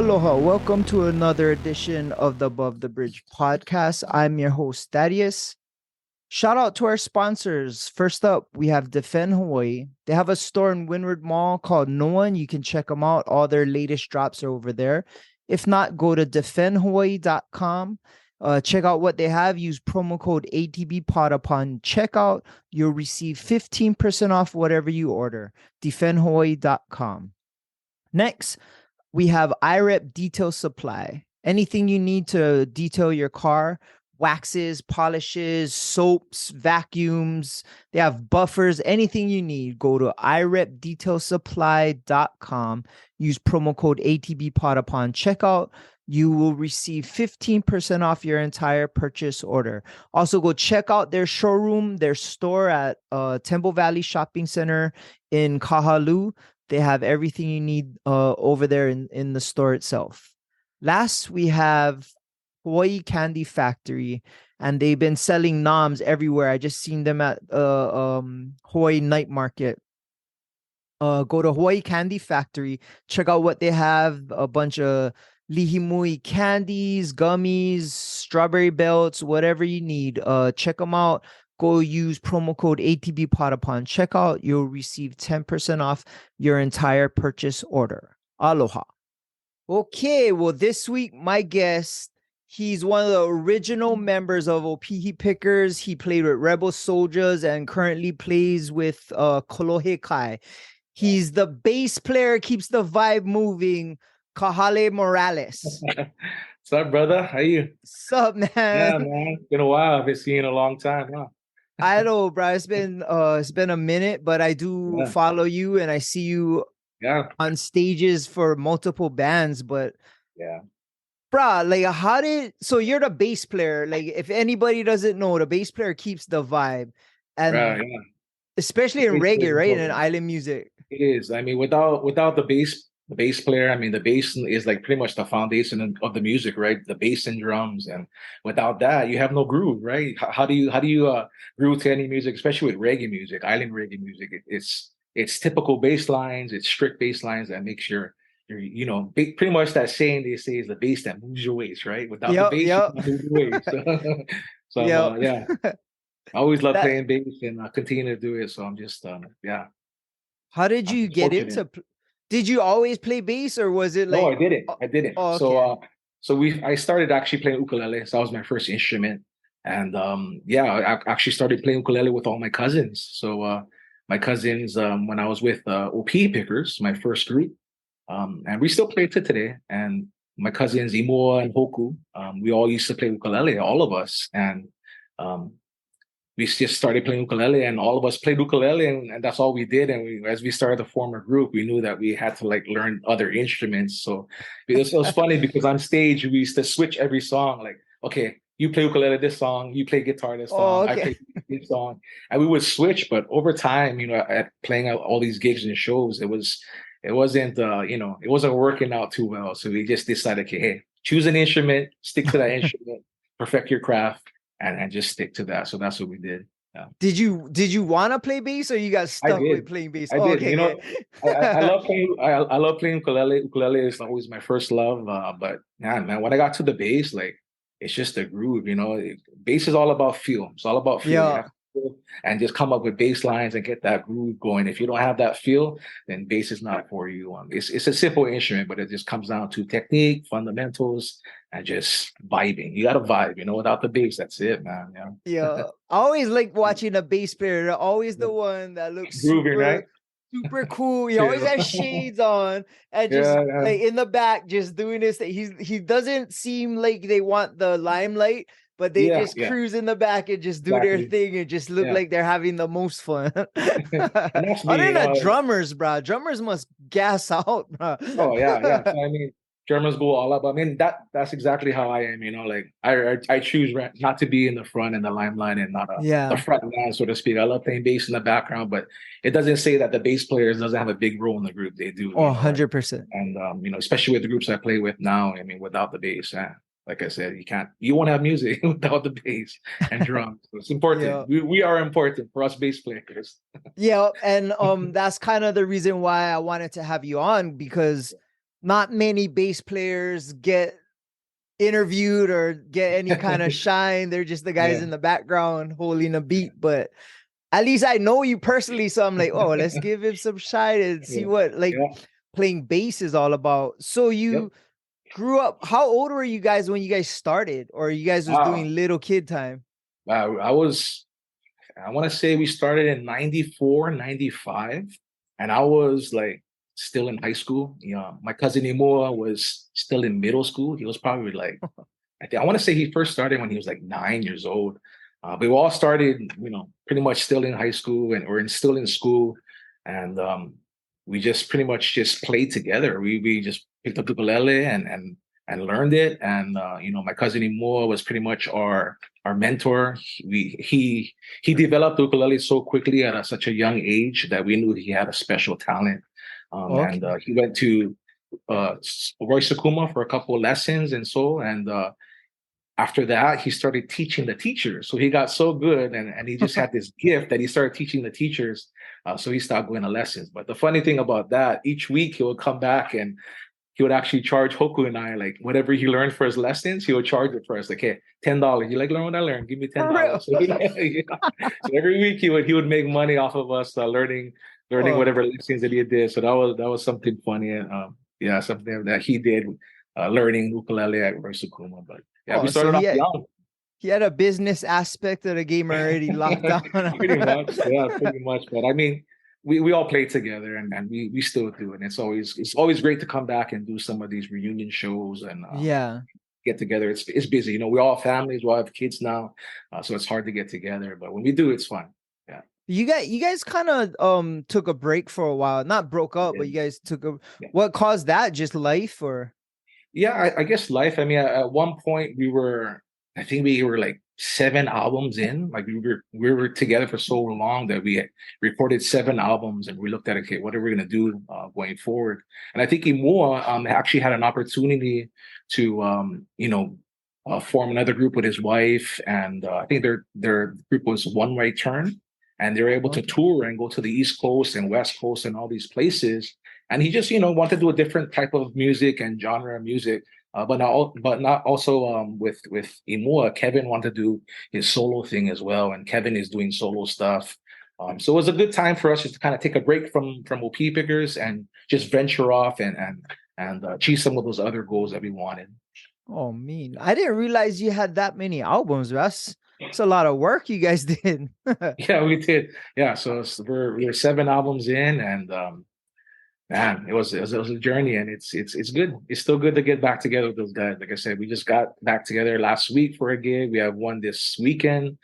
Aloha, welcome to another edition of the Above the Bridge podcast. I'm your host, Thaddeus. Shout out to our sponsors. First up, we have Defend Hawaii. They have a store in Windward Mall called No One. You can check them out. All their latest drops are over there. If not, go to defendhawaii.com. Check out what they have. Use promo code ATBPOD upon checkout. You'll receive 15% off whatever you order. Defendhawaii.com. Next, we have IREP Detail Supply. Anything you need to detail your car, waxes, polishes, soaps, vacuums. They have buffers, anything you need. Go to irepdetailsupply.com. Use promo code ATBPOD upon checkout. You will receive 15% off your entire purchase order. Also, go check out their showroom, their store at Temple Valley Shopping Center in Kahale. They have everything you need over there in the store itself. Last, we have Hawaii Candy Factory, and they've been selling noms everywhere. I just seen them at Hawaii Night Market. Go to Hawaii Candy Factory. Check out what they have. A bunch of lihimui candies, gummies, strawberry belts, whatever you need. Check them out. Go use promo code ATBPOD upon checkout. You'll receive 10% off your entire purchase order. Aloha. Okay, well, this week, my guest, he's one of the original members of Opihi Pickers. He played with Rebel Soldiers and currently plays with Kolohe Kai. He's the bass player, keeps the vibe moving, Kahale Morales. What's up, brother? How you? What's up, man? Yeah, man. It's been a while. I've been seeing you in a long time, huh? I know, bro. It's been a minute, but I do follow you and I see you on stages for multiple bands. But bro, like so you're the bass player. Like if anybody doesn't know, the bass player keeps the vibe. And especially in reggae, right? And in island music. It is. I mean, without the bass player, I mean, the bass is like pretty much the foundation of the music, right? The bass and drums, and without that, you have no groove, right? How do you groove to any music, especially with reggae music, island reggae music? It's typical bass lines, it's strict bass lines that makes your pretty much that saying they say is the bass that moves your waist, right? Without the bass, you can't move your waist. Yeah, I always love playing bass and I continue to do it. So I'm just How did you get into? Did you always play bass, or was it like? No, I didn't. Oh, okay. I started actually playing ukulele. So that was my first instrument, and I actually started playing ukulele with all my cousins. So my cousins, when I was with Opihi Pickers, my first group, and we still play to today. And my cousins Imoa and Hoku, we all used to play ukulele, all of us, and we just started playing ukulele, and all of us played ukulele, and that's all we did. And as we started to form a group, we knew that we had to like learn other instruments. So it was funny because on stage we used to switch every song. Like, okay, you play ukulele this song, you play guitar this song, I play this song, and we would switch. But over time, at playing out all these gigs and shows, it wasn't working out too well. So we just decided, okay, hey, choose an instrument, stick to that instrument, perfect your craft. And just stick to that. So that's what we did. Yeah. Did you want to play bass, or you got stuck with playing bass? I did. Okay, I love playing. I love playing ukulele. Ukulele is always my first love. But man, when I got to the bass, like it's just a groove. Bass is all about feel. It's all about feel. Yeah. And just come up with bass lines and get that groove going. If you don't have that feel, then bass is not for you. It's a simple instrument, but it just comes down to technique, fundamentals, and just vibing. You got to vibe, without the bass, that's it, man. Yeah. I always like watching a bass player. They're always the one that looks groovy, right? Super cool. He always has shades on and just like in the back, just doing this. He doesn't seem like they want the limelight, but they just cruise in the back and just do their thing and just look like they're having the most fun. Other than drummers, bro. Drummers must gas out, bro. Oh, yeah. So, I mean, drummers go all up. I mean, that's exactly how I am, like I choose not to be in the front and the limelight and not the front man, so to speak. I love playing bass in the background, but it doesn't say that the bass players doesn't have a big role in the group. They do. Oh, 100%. And, especially with the groups I play with now, I mean, without the bass, like I said, you won't have music without the bass and drums. So it's important. We are important for us bass players. And that's kind of the reason why I wanted to have you on, because not many bass players get interviewed or get any kind of shine. They're just the guys Yeah, in the background holding a beat. But at least I know you personally, so I'm like, oh, let's give him some shine and see yeah, what like yeah, playing bass is all about. So yep. you grew up. How old were you guys when you guys started, or you guys was Wow. doing little kid time? I want to say we started in 94, 95, and I was like still in high school. You know, my cousin Imua was still in middle school. He was probably like, I want to say he first started when he was like 9 years old. But we all started, pretty much still in high school still in school. And we just pretty much just played together. We just picked up the ukulele and learned it. And my cousin Imua was pretty much our mentor. He developed the ukulele so quickly at such a young age that we knew he had a special talent. And Okay. he went to Roy Sakuma for a couple of lessons and so. And after that, he started teaching the teachers. So he got so good and he just had this gift that he started teaching the teachers. So he stopped going to lessons. But the funny thing about that, each week he would come back and he would actually charge Hoku and I like whatever he learned for his lessons, he would charge it for us. Like, hey, $10. You like learn what I learned? Give me For real. $10. So, so every week he would make money off of us learning Oh, whatever lessons that he did. So that was something funny and yeah, something that he did learning ukulele at Rosukuma. But yeah, we so started off young. he had a business aspect of the game already locked down. Pretty much, yeah, pretty much. But I mean, we all play together and we still do, and it's always great to come back and do some of these reunion shows and Yeah. get together. It's busy, we all have families, we all have kids now, so it's hard to get together. But when we do, it's fun. Yeah, You guys kind of took a break for a while. Not broke up, but yeah, you guys took a yeah. what caused that? Just life or Yeah, I guess life. I mean, at one point I think we were like 7 albums in. Like we were together for so long that we had recorded 7 albums, and we looked at okay, what are we gonna do going forward? And I think Imua actually had an opportunity to form another group with his wife, and I think their group was One Right Turn, and they were able to okay. tour and go to the East Coast and West Coast and all these places and he just wanted to do a different type of music and genre of music but not also with Imua. Kevin wanted to do his solo thing as well, and Kevin is doing solo stuff. So it was a good time for us just to kind of take a break from OP Pickers and just venture off and achieve some of those other goals that we wanted. Oh, mean. I didn't realize you had that many albums. That's a lot of work you guys did. Yeah, we did. Yeah, so we're 7 albums in, and man, it was a journey, and it's good. It's still good to get back together with those guys. Like I said, we just got back together last week for a gig. We have one this weekend.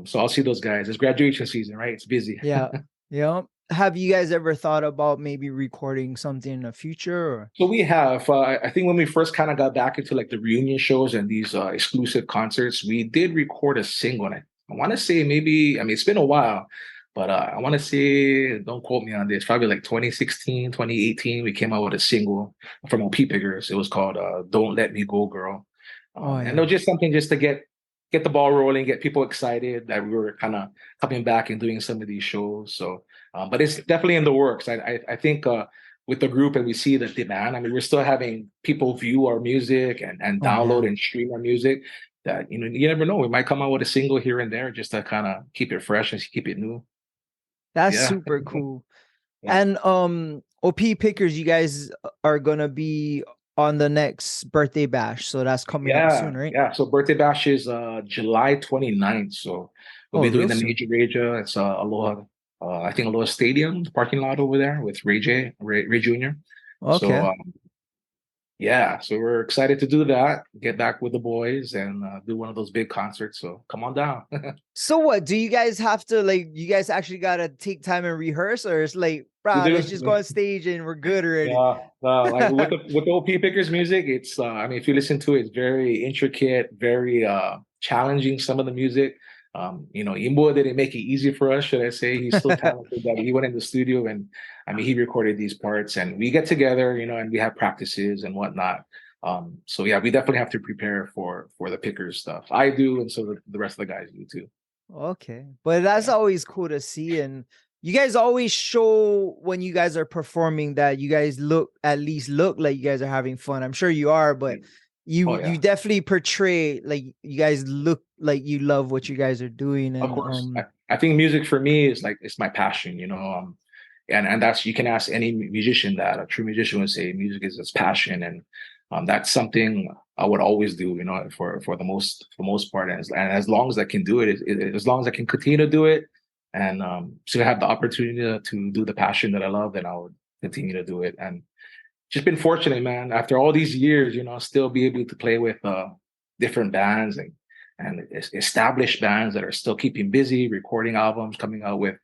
So I'll see those guys. It's graduation season, right? It's busy. Yeah. Yeah. Have you guys ever thought about maybe recording something in the future or So we have. I think when we first kind of got back into like the reunion shows and these exclusive concerts, we did record a single. And I want to say maybe. I mean, it's been a while, but I want to say, don't quote me on this. Probably like 2016, 2018, we came out with a single from OP Pickers. It was called "Don't Let Me Go, Girl," oh and it yeah. was just something just to get the ball rolling, get people excited that we were kind of coming back and doing some of these shows. So, but it's definitely in the works. I think with the group and we see the demand. I mean, we're still having people view our music and Oh download yeah. and stream our music. That you never know. We might come out with a single here and there just to kind of keep it fresh and keep it new. That's Yeah, super cool. yeah, And OP Pickers, you guys are gonna be on the next birthday bash. So that's coming up yeah, soon, right? yeah. So birthday bash is July 29th. So we'll Oh, be doing real the soon. major Raja. It's Aloha. I think Aloha Stadium, the parking lot over there with Ray Jr. So Okay. yeah, so we're excited to do that. Get back with the boys and do one of those big concerts. So come on down. So what do you guys have to like? You guys actually gotta take time and rehearse, or it's like, We bruh, let's do. just go on stage and we're good already. Yeah, like with the OP Pickers music, it's I mean, if you listen to it, it's very intricate, very challenging. Some of the music, Imbo didn't make it easy for us, should I say? He's so talented that he went in the studio and I mean, he recorded these parts, and we get together, and we have practices and whatnot. So yeah, we definitely have to prepare for the Pickers stuff. I do, and so the rest of the guys do too. Okay, but that's Yeah, always cool to see, and you guys always show when you guys are performing that you guys at least look like you guys are having fun. I'm sure you are, but Oh you yeah, definitely portray like you guys look like you love what you guys are doing. of And course. I think music for me is like it's my passion, you know. And that's you can ask any musician that a true musician would say music is his passion, and that's something I would always do, you know, for the most part, and as long as I can do it, as long as I can continue to do it, and so I have the opportunity to do the passion that I love, then I would continue to do it, and just been fortunate, man. After all these years, you know, still be able to play with different bands and established bands that are still keeping busy, recording albums, coming out with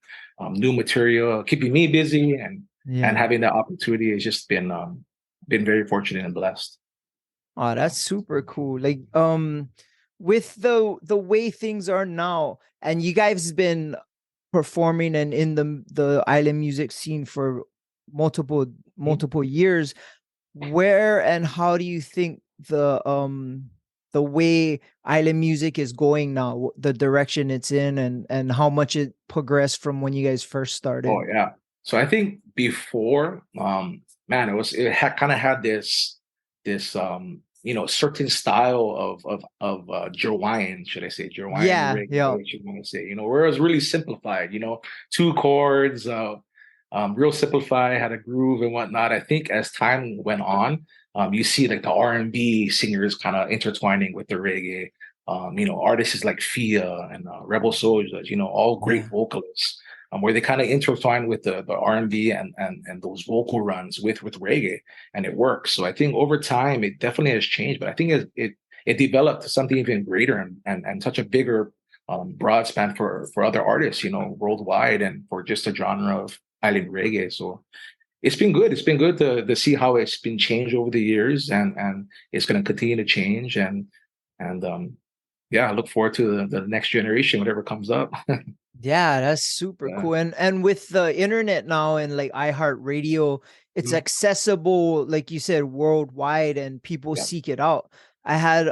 new material, keeping me busy, and yeah. having that opportunity has just been very fortunate and blessed. Oh, that's super cool. Like, with the way things are now, and you guys been performing and in the island music scene for multiple Mhm. multiple years, where and how do you think the way island music is going now, the direction it's in, and how much it progressed from when you guys first Oh started? yeah. So I think before, man, it had kind of had this you know certain style of Jerwine, should I say Jerwine Yeah, yeah, reggae, should want to say, you know, where it was really simplified, you know, two chords, real simplified, had a groove and whatnot. I think as time went on, you see like the R&B singers kind of intertwining with the reggae. You know, artists like Fia and Rebel Soldiers, you know, all great yeah, vocalists where they kind of intertwine with the R&B and those vocal runs with reggae, and it works. So I think over time it definitely has changed, but I think it developed something even greater and such a bigger broad span for other artists, you know, worldwide, and for just a genre of island reggae. So it's been good. It's been good to see how it's been changed over the years, and it's going to continue to change, and yeah, I look forward to the next generation, whatever comes up. yeah, that's super Yeah. cool. And with the internet now and like iHeartRadio, it's Mhm. accessible, like you said, worldwide, and people Yeah. seek it out. I had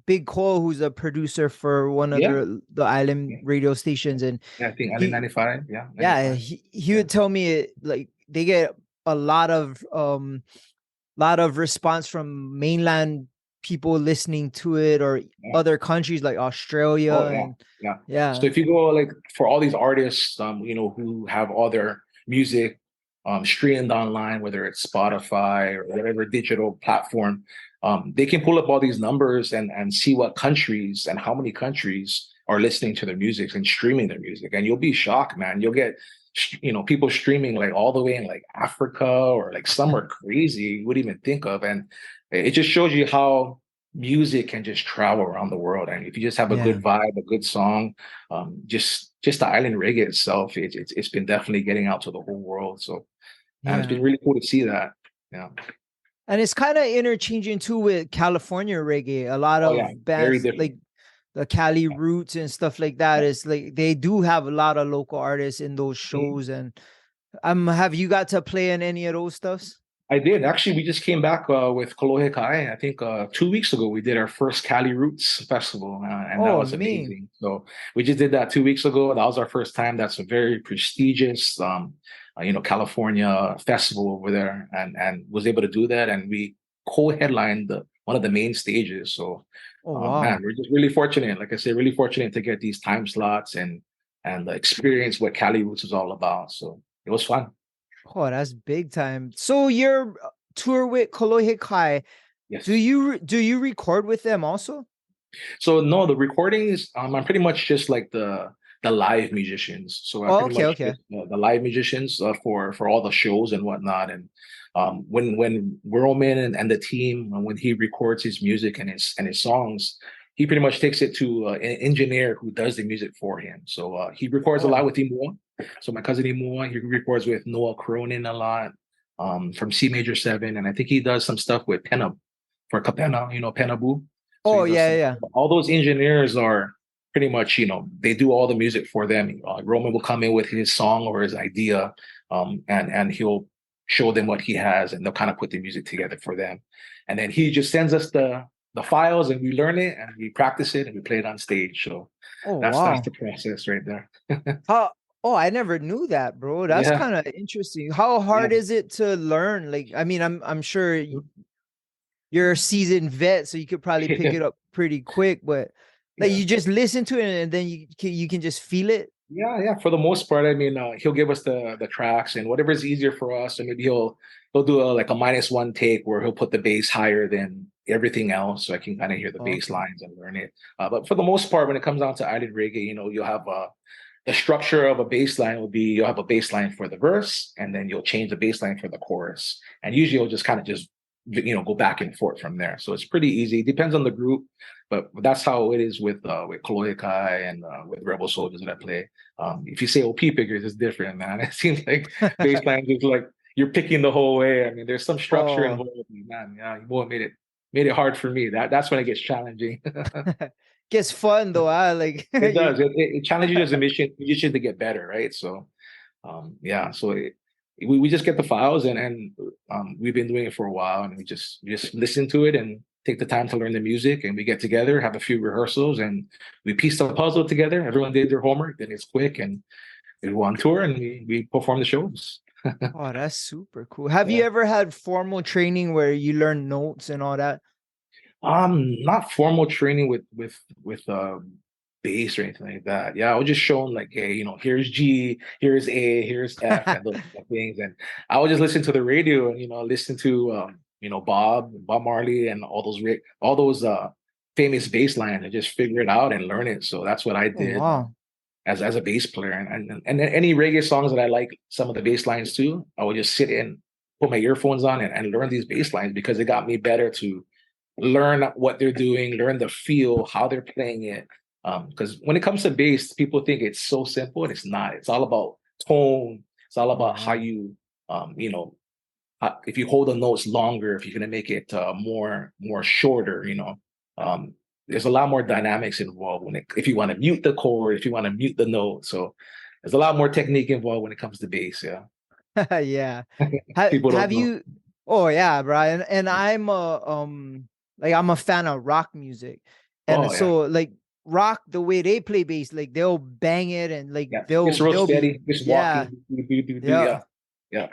Big Cole, who's a producer for one of Yeah. the island radio stations, and Yeah, I think Island he 95. Yeah, yeah, 95. he Yeah. would tell me like they get a lot of response from mainland people listening to it, or Yeah. other countries like Australia. Oh yeah. And Yeah. So yeah. if you go like for all these artists, you know, who have all their music streamed online, whether it's Spotify or whatever digital platform, they can pull up all these numbers and see what countries and how many countries are listening to their music and streaming their music. And you'll be shocked, man. You'll get you know, people streaming like all the way in like Africa, or like somewhere crazy you wouldn't even think of. And it just shows you how music can just travel around the world. And if you just have a Yeah. good vibe, a good song, just the island reggae itself, it's been definitely getting out to the whole world. So and it's Yeah. been really cool to see that. Yeah. And it's kind of interchanging too with California reggae. A lot Oh yeah, of very bands like different. the Cali Roots and stuff like that Yeah. is like they do have a lot of local artists in those Mhm. shows. And have you got to play in any of those stuffs? I did actually. We just came back with Kolohe Kai. I think 2 weeks ago we did our first Cali Roots Festival, and that Oh, was me. amazing. So we just did that 2 weeks ago. That was our first time. That's a very prestigious, you know, California festival over there, and was able to do that. And we co-headlined one of the main stages. So, Oh, man, wow. we're just really fortunate. Like I said, really fortunate to get these time slots and experience what Cali Roots is all about. So it was fun. Oh, that's big time. So your tour with Kolohe Kai, Yes. do you record with them also? So no, the recordings, I'm pretty much just like the live musicians. So I Oh, pretty okay, much okay. just the live musicians for all the shows and whatnot. And when Roman and the team, when he records his music and his songs, he pretty much takes it to an engineer who does the music for him. So he records a lot Oh, with Imua. So my cousin Imua, he records with Noah Cronin a lot, from C major seven, and I think he does some stuff with Penna for Capena, you know, Penabu. So oh, he does yeah, some, yeah. all those engineers are pretty much, you know, they do all the music for them. Roman will come in with his song or his idea, and he'll show them what he has, and they'll kind of put the music together for them. And then he just sends us the files, and we learn it, and we practice it, and we play it on stage. So Oh, that's wow. the process right there. How Oh, I never knew that, bro. That's Yeah, kind of interesting. How yeah. hard is it to learn? Like, I mean, I'm sure you're a seasoned vet, so you could probably pick it up pretty quick, but like Yeah. you just listen to it and then you can just feel it. Yeah, yeah. For the most part, I mean, he'll give us the tracks and whatever is easier for us. And maybe he'll do like a -1 take where he'll put the bass higher than everything else, so I can kind of hear the bass Okay. lines and learn it. But for the most part, when it comes down to island reggae, you'll have the structure of a bass line will be you'll have a bass line for the verse, and then you'll change the bass line for the chorus. And usually you'll just kind of just go back and forth from there. So it's pretty easy. Depends on the group, but that's how it is with Kolohe Kai and with Rebel Soldiers that I play. If you say OP pickers, it's different, man. It seems like bass lines is like you're picking the whole way. I mean, there's some structure Oh, involved, man. Yeah, boy, made it hard for me. That's when it gets challenging. gets fun though. I like It you. does. It challenges you as a musician to get better, right? So, yeah. So we just get the files and we've been doing it for a while, and we just listen to it and take the time to learn the music, and we get together, have a few rehearsals, and we piece the puzzle together. Everyone did their homework, then it's quick, and we go on tour and we perform the shows. Oh, that's super cool. Have you Yeah. ever had formal training where you learn notes and all that? Not formal training with bass or anything like that. Yeah, I was just shown like, hey, here's G, here's A, here's F, and those kind of things. And I would just listen to the radio and listen to Bob Marley and all those famous bass lines and just figure it out and learn it. So that's what I Oh, did wow. as a bass player. And then any reggae songs that I like, some of the bass lines too, I would just sit in, put my earphones on and learn these bass lines because it got me better to learn what they're doing, learn the feel, how they're playing it. Because when it comes to bass, people think it's so simple, and it's not. It's all about tone. It's all Oh, about how yeah. if you hold the notes longer, if you're gonna make it more shorter. There's a lot more dynamics involved if you want to mute the chord, if you want to mute the note. So there's a lot more technique involved when it comes to bass. Yeah, Yeah. Have people don't have know. you Oh yeah, Brian. And I'm like I'm a fan of rock music. And Oh yeah, so like rock, the way they play bass, like they'll bang it and like yeah. they'll It's real they'll be steady. Just yeah, walking. Do. yeah. Yeah, yeah,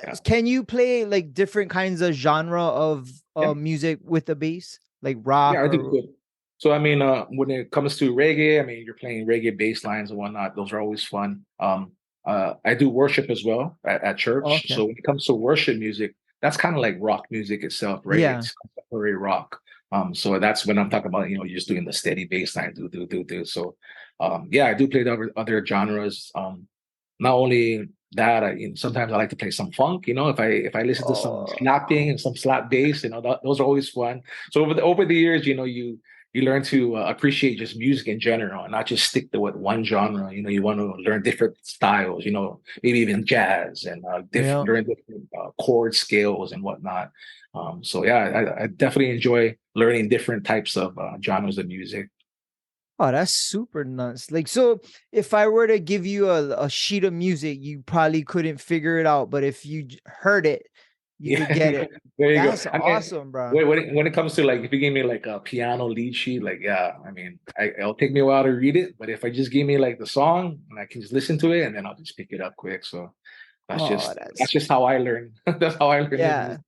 yeah. Can you play like different kinds of genre of Yeah. music with the bass? Like Yeah, rock I do or good. So I mean, when it comes to reggae, I mean, you're playing reggae bass lines and whatnot. Those are always fun. I do worship as well at church. okay. So when it comes to worship music, that's kind of like rock music itself, right? Yeah. It's contemporary rock. So that's when I'm talking about, you're just doing the steady bass line, do do do do. So, yeah, I do play the other genres. Not only that, sometimes I like to play some funk. If I listen to some Oh, slapping and some slap bass, those are always fun. So over the years, you learn to appreciate just music in general, and not just stick to what one genre. You want to learn different styles. Maybe even jazz and yeah. learn different chord scales and whatnot. So yeah, I definitely enjoy learning different types of genres of music. Oh, that's super nuts. Like, so if I were to give you a sheet of music, you probably couldn't figure it out, but if you heard it, you Yeah, could get it. there you go. That's I mean, awesome, bro. when it comes to like, if you give me like a piano lead sheet, like, yeah, I mean, it'll take me a while to read it, but if I just give me like the song and I can just listen to it, and then I'll just pick it up quick. So that's Oh, just that's that's just how I learn. That's how I learn the yeah. music.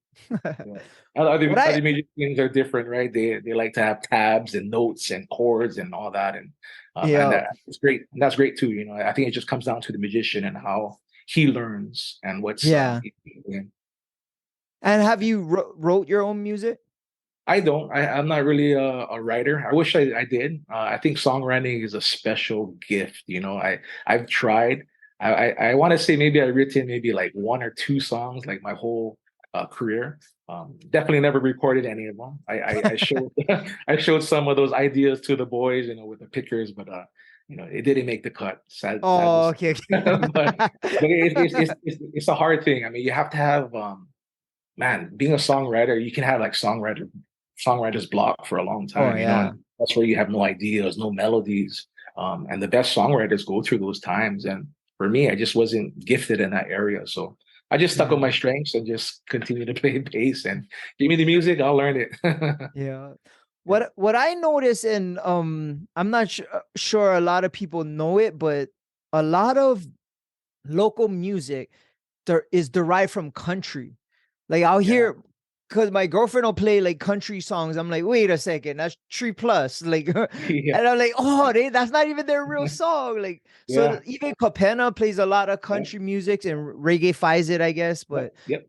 Yeah. Other What I other musicians are different, right? They like to have tabs and notes and chords and all that, and yeah, that's great. And that's great too. I think it just comes down to the musician and how he learns and what's yeah. And have you wrote your own music? I don't. I'm not really a writer. I wish I did. I think songwriting is a special gift. I've tried. I want to say maybe I've written maybe like one or two songs like my whole career. Definitely never recorded any of them. I showed I showed some of those ideas to the boys, with the pictures, but it didn't make the cut. Sad to Oh, say. okay, but it's a hard thing. I mean, you have to have man, being a songwriter, you can have like songwriter's block for a long Oh time, yeah. and that's where you have no ideas, no melodies. And the best songwriters go through those times. And for me, I just wasn't gifted in that area. So I just stuck on my Yeah. strengths and just continue to play bass and give me the music, I'll learn it. Yeah. Yeah. What I notice, and I'm not sure a lot of people know it, but a lot of local music is derived from country. Like I'll Yeah. hear, because my girlfriend will play like country songs. I'm like, wait a second, that's Tree Plus. Like, and Yeah. I'm like, oh, that's not even their real song. Like, so Yeah. even Capenna plays a lot of Yeah. country music and reggae fies it, I guess, Yep. but Yep.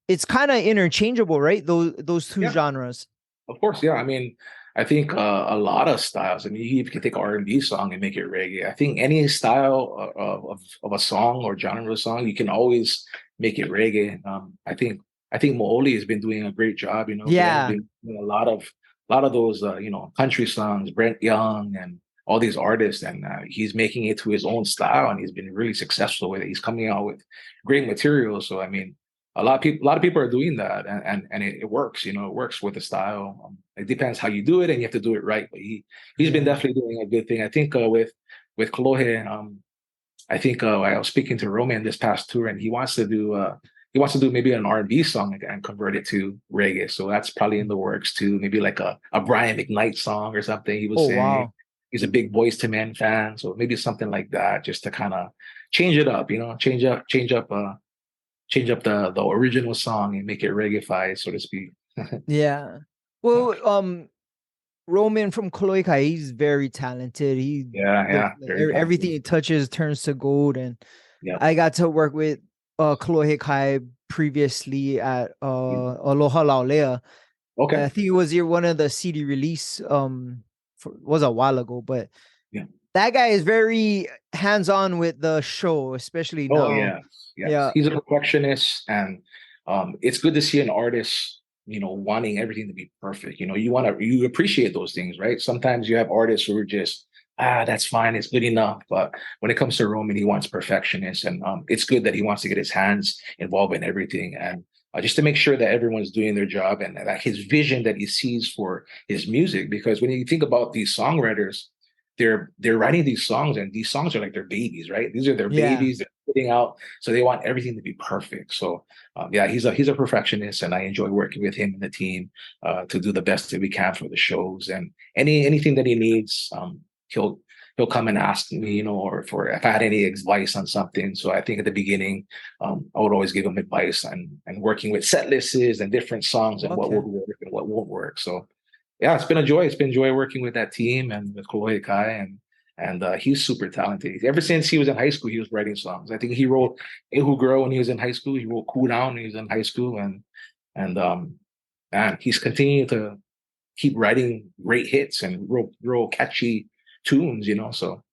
it's kind of interchangeable, right? Those two Yeah. genres. Of course, yeah. I mean, I think a lot of styles. I mean, you can take an R&B song and make it reggae. I think any style of a song or genre of a song, you can always make it reggae. I think Mooli has been doing a great job. Glenn's Yeah. been doing a lot of those country songs, Brent Young and all these artists, and he's making it to his own style, and he's been really successful with it. He's coming out with great material. So I mean a lot of people are doing that, and it works. It works with the style. It depends how you do it, and you have to do it right. But he's been Yeah. definitely doing a good thing. I think with Kolohe, I think I was speaking to Roman this past tour, and he wants to do maybe an R&B song and convert it to reggae. So that's probably in the works too. Maybe like a Brian McKnight song or something. He was Oh saying wow. he's a big Boys to Men fan, so maybe something like that, just to kind of change it up. Change up the original song and make it reggae so to speak. Yeah. Yeah, Well, Roman from Kolohe Kai, he's very talented. yeah, yeah, very Everything talented. he touches turns to gold. And Yep. I got to work with Kolohe Kai previously at Aloha Laulea. Okay. I think it was one of the CD release was a while ago, but Yeah. that guy is very hands-on with the show, especially Oh now. yes, yes. Yeah. He's a perfectionist, and it's good to see an artist, wanting everything to be perfect. You appreciate those things, right? Sometimes you have artists who are just that's fine, it's good enough. But when it comes to Roman, he wants perfectionist, and it's good that he wants to get his hands involved in everything, and just to make sure that everyone's doing their job and that his vision that he sees for his music. Because when you think about these songwriters, they're writing these songs, and these songs are like their babies, right? These are their Yeah. babies. They're putting out, so they want everything to be perfect. So yeah, he's a perfectionist, and I enjoy working with him and the team to do the best that we can for the shows. And anything that he needs, he'll come and ask me, or for if I had any advice on something. So I think at the beginning, I would always give him advice and working with set lists and different songs and what Okay. would work and what won't work. So yeah, it's been a joy. It's been a joy working with that team and with Kolohe Kai, and he's super talented. Ever since he was in high school, he was writing songs. I think he wrote "Ehu Girl" when he was in high school. He wrote "Cool Down" when he was in high school, and he's continued to keep writing great hits and real catchy tunes. So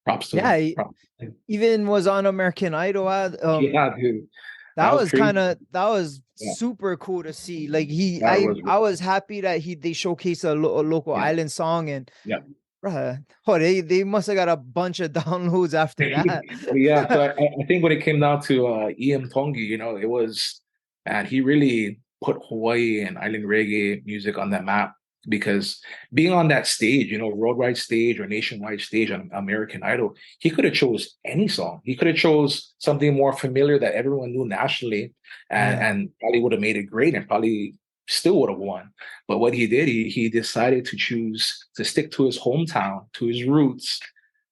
props to Yeah. him. Props to him. Even was on American Idol. Yeah, dude, that was crazy. That was Yeah, super cool to see. Like that was I was happy that they showcased a local yeah, island song. And yeah. bruh, oh, they must have got a bunch of downloads after that. Yeah, so I think when it came down to Ian Tongi, it was, and he really put Hawaii and island reggae music on the map, because being on that stage, worldwide stage or nationwide stage on American Idol, he could have chose any song. He could have chose something more familiar that everyone knew nationally, and, Yeah. and probably would have made it great and probably still would have won. But what he did, he decided to choose to stick to his hometown, to his roots,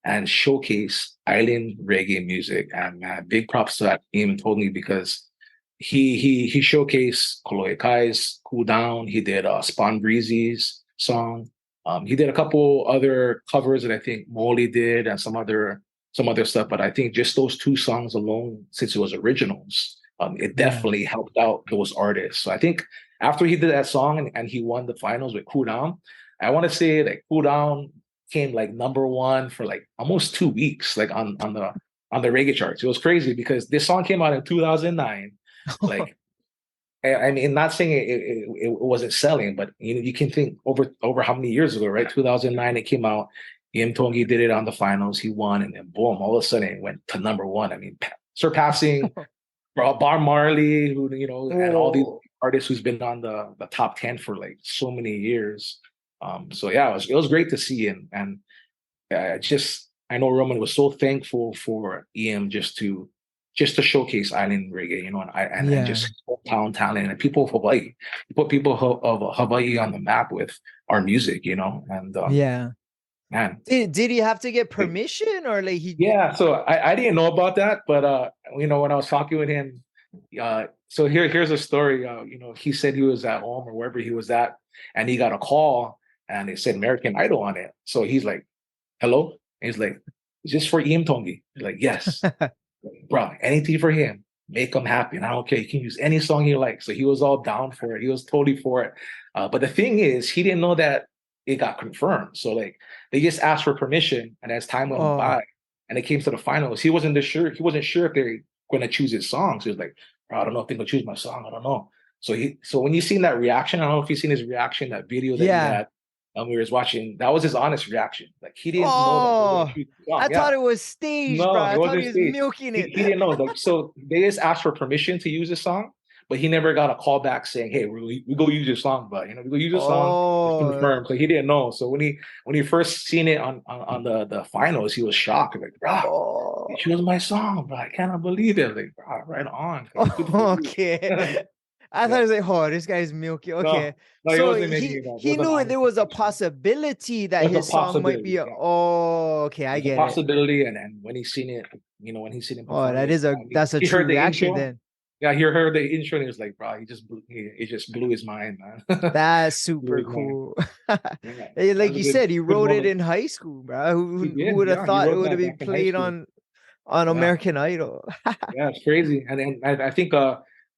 and showcase island reggae music. And big props to that team and told me, because he showcased Kolohe Kai's "Cool Down." He did Spawn Breezy's song. He did a couple other covers that I think Molly did, and some other stuff. But I think just those two songs alone, since it was originals, it Yeah. definitely helped out those artists. So I think after he did that song, and he won the finals with "Cool Down," I want to say like "Cool Down" came like number one for like almost 2 weeks, like on the reggae charts. It was crazy because this song came out in 2009. Like, I mean, not saying it wasn't selling, but you can think over how many years ago, right? 2009 it came out. Ian Tongi did it on the finals. He won, and then boom, all of a sudden it went to number one. I mean, surpassing Bar Marley, who and all these Oh, artists who's been on the top 10 for like so many years. So yeah, it was great to see, and I know Roman was so thankful for EM just to showcase island reggae, and yeah. just hometown talent and people of Hawaii. He put people of Hawaii on the map with our music, and Yeah. Man, Did he have to get permission or like he? yeah, so I didn't know about that, but you know, when I was talking with him, so here's a story. You know, he said he was at home or wherever he was at, and he got a call and it said American Idol on it. So he's like, "Hello?" And he's like, "Is this for Ian Tongi?" He's like, "Yes." Bro, anything for him, make him happy. And I don't care. He can use any song he likes. So he was all down for it. He was totally for it. But the thing is, he didn't know that it got confirmed. So like they just asked for permission, and as time went Oh, by, and it came to the finals, he wasn't sure. He wasn't sure if they're going to choose his songs. He was like, "Bro, I don't know if they're going to choose my song. I don't know." So when you seen that reaction, I don't know if you seen his reaction, that video that he yeah. had. We was watching. That was his honest reaction. Like he didn't know that they were going to Oh, choose the song. I Yeah. thought it was staged, bro. No, it I thought wasn't he was staged. milking it. He didn't know. Like, so they just asked for permission to use the song, but he never got a call back saying, "Hey, we go use your song, but you know, we go use your song." It's Oh, confirmed. So he didn't know. So when he first seen it on the finals, he was shocked. Like, bro, oh, you chose my song, bro. I cannot believe it. Like, bro, right on. Like, good for you. okay. I thought Yeah. it was like, oh, this guy's milky. Okay, No, no, he so wasn't he making it up. It he was an knew honest there was a confession. possibility that There's a his song might possibility. be a. Yeah. Oh, okay, I There's a get it. possibility, and when he seen it, you know, when he seen him Oh, perform that it, is a that's a he true heard the reaction intro. then. Yeah, he heard the intro, and he was like, "Bro, it just blew his mind, man. That's Blew super his mind." cool. Yeah, Hey, that like was a you good said, he good wrote it moment. in high school, bro. He Who did, would have yeah. He thought it wrote would have that been back in high played school. on Yeah, American Idol? yeah, it's crazy. And then I think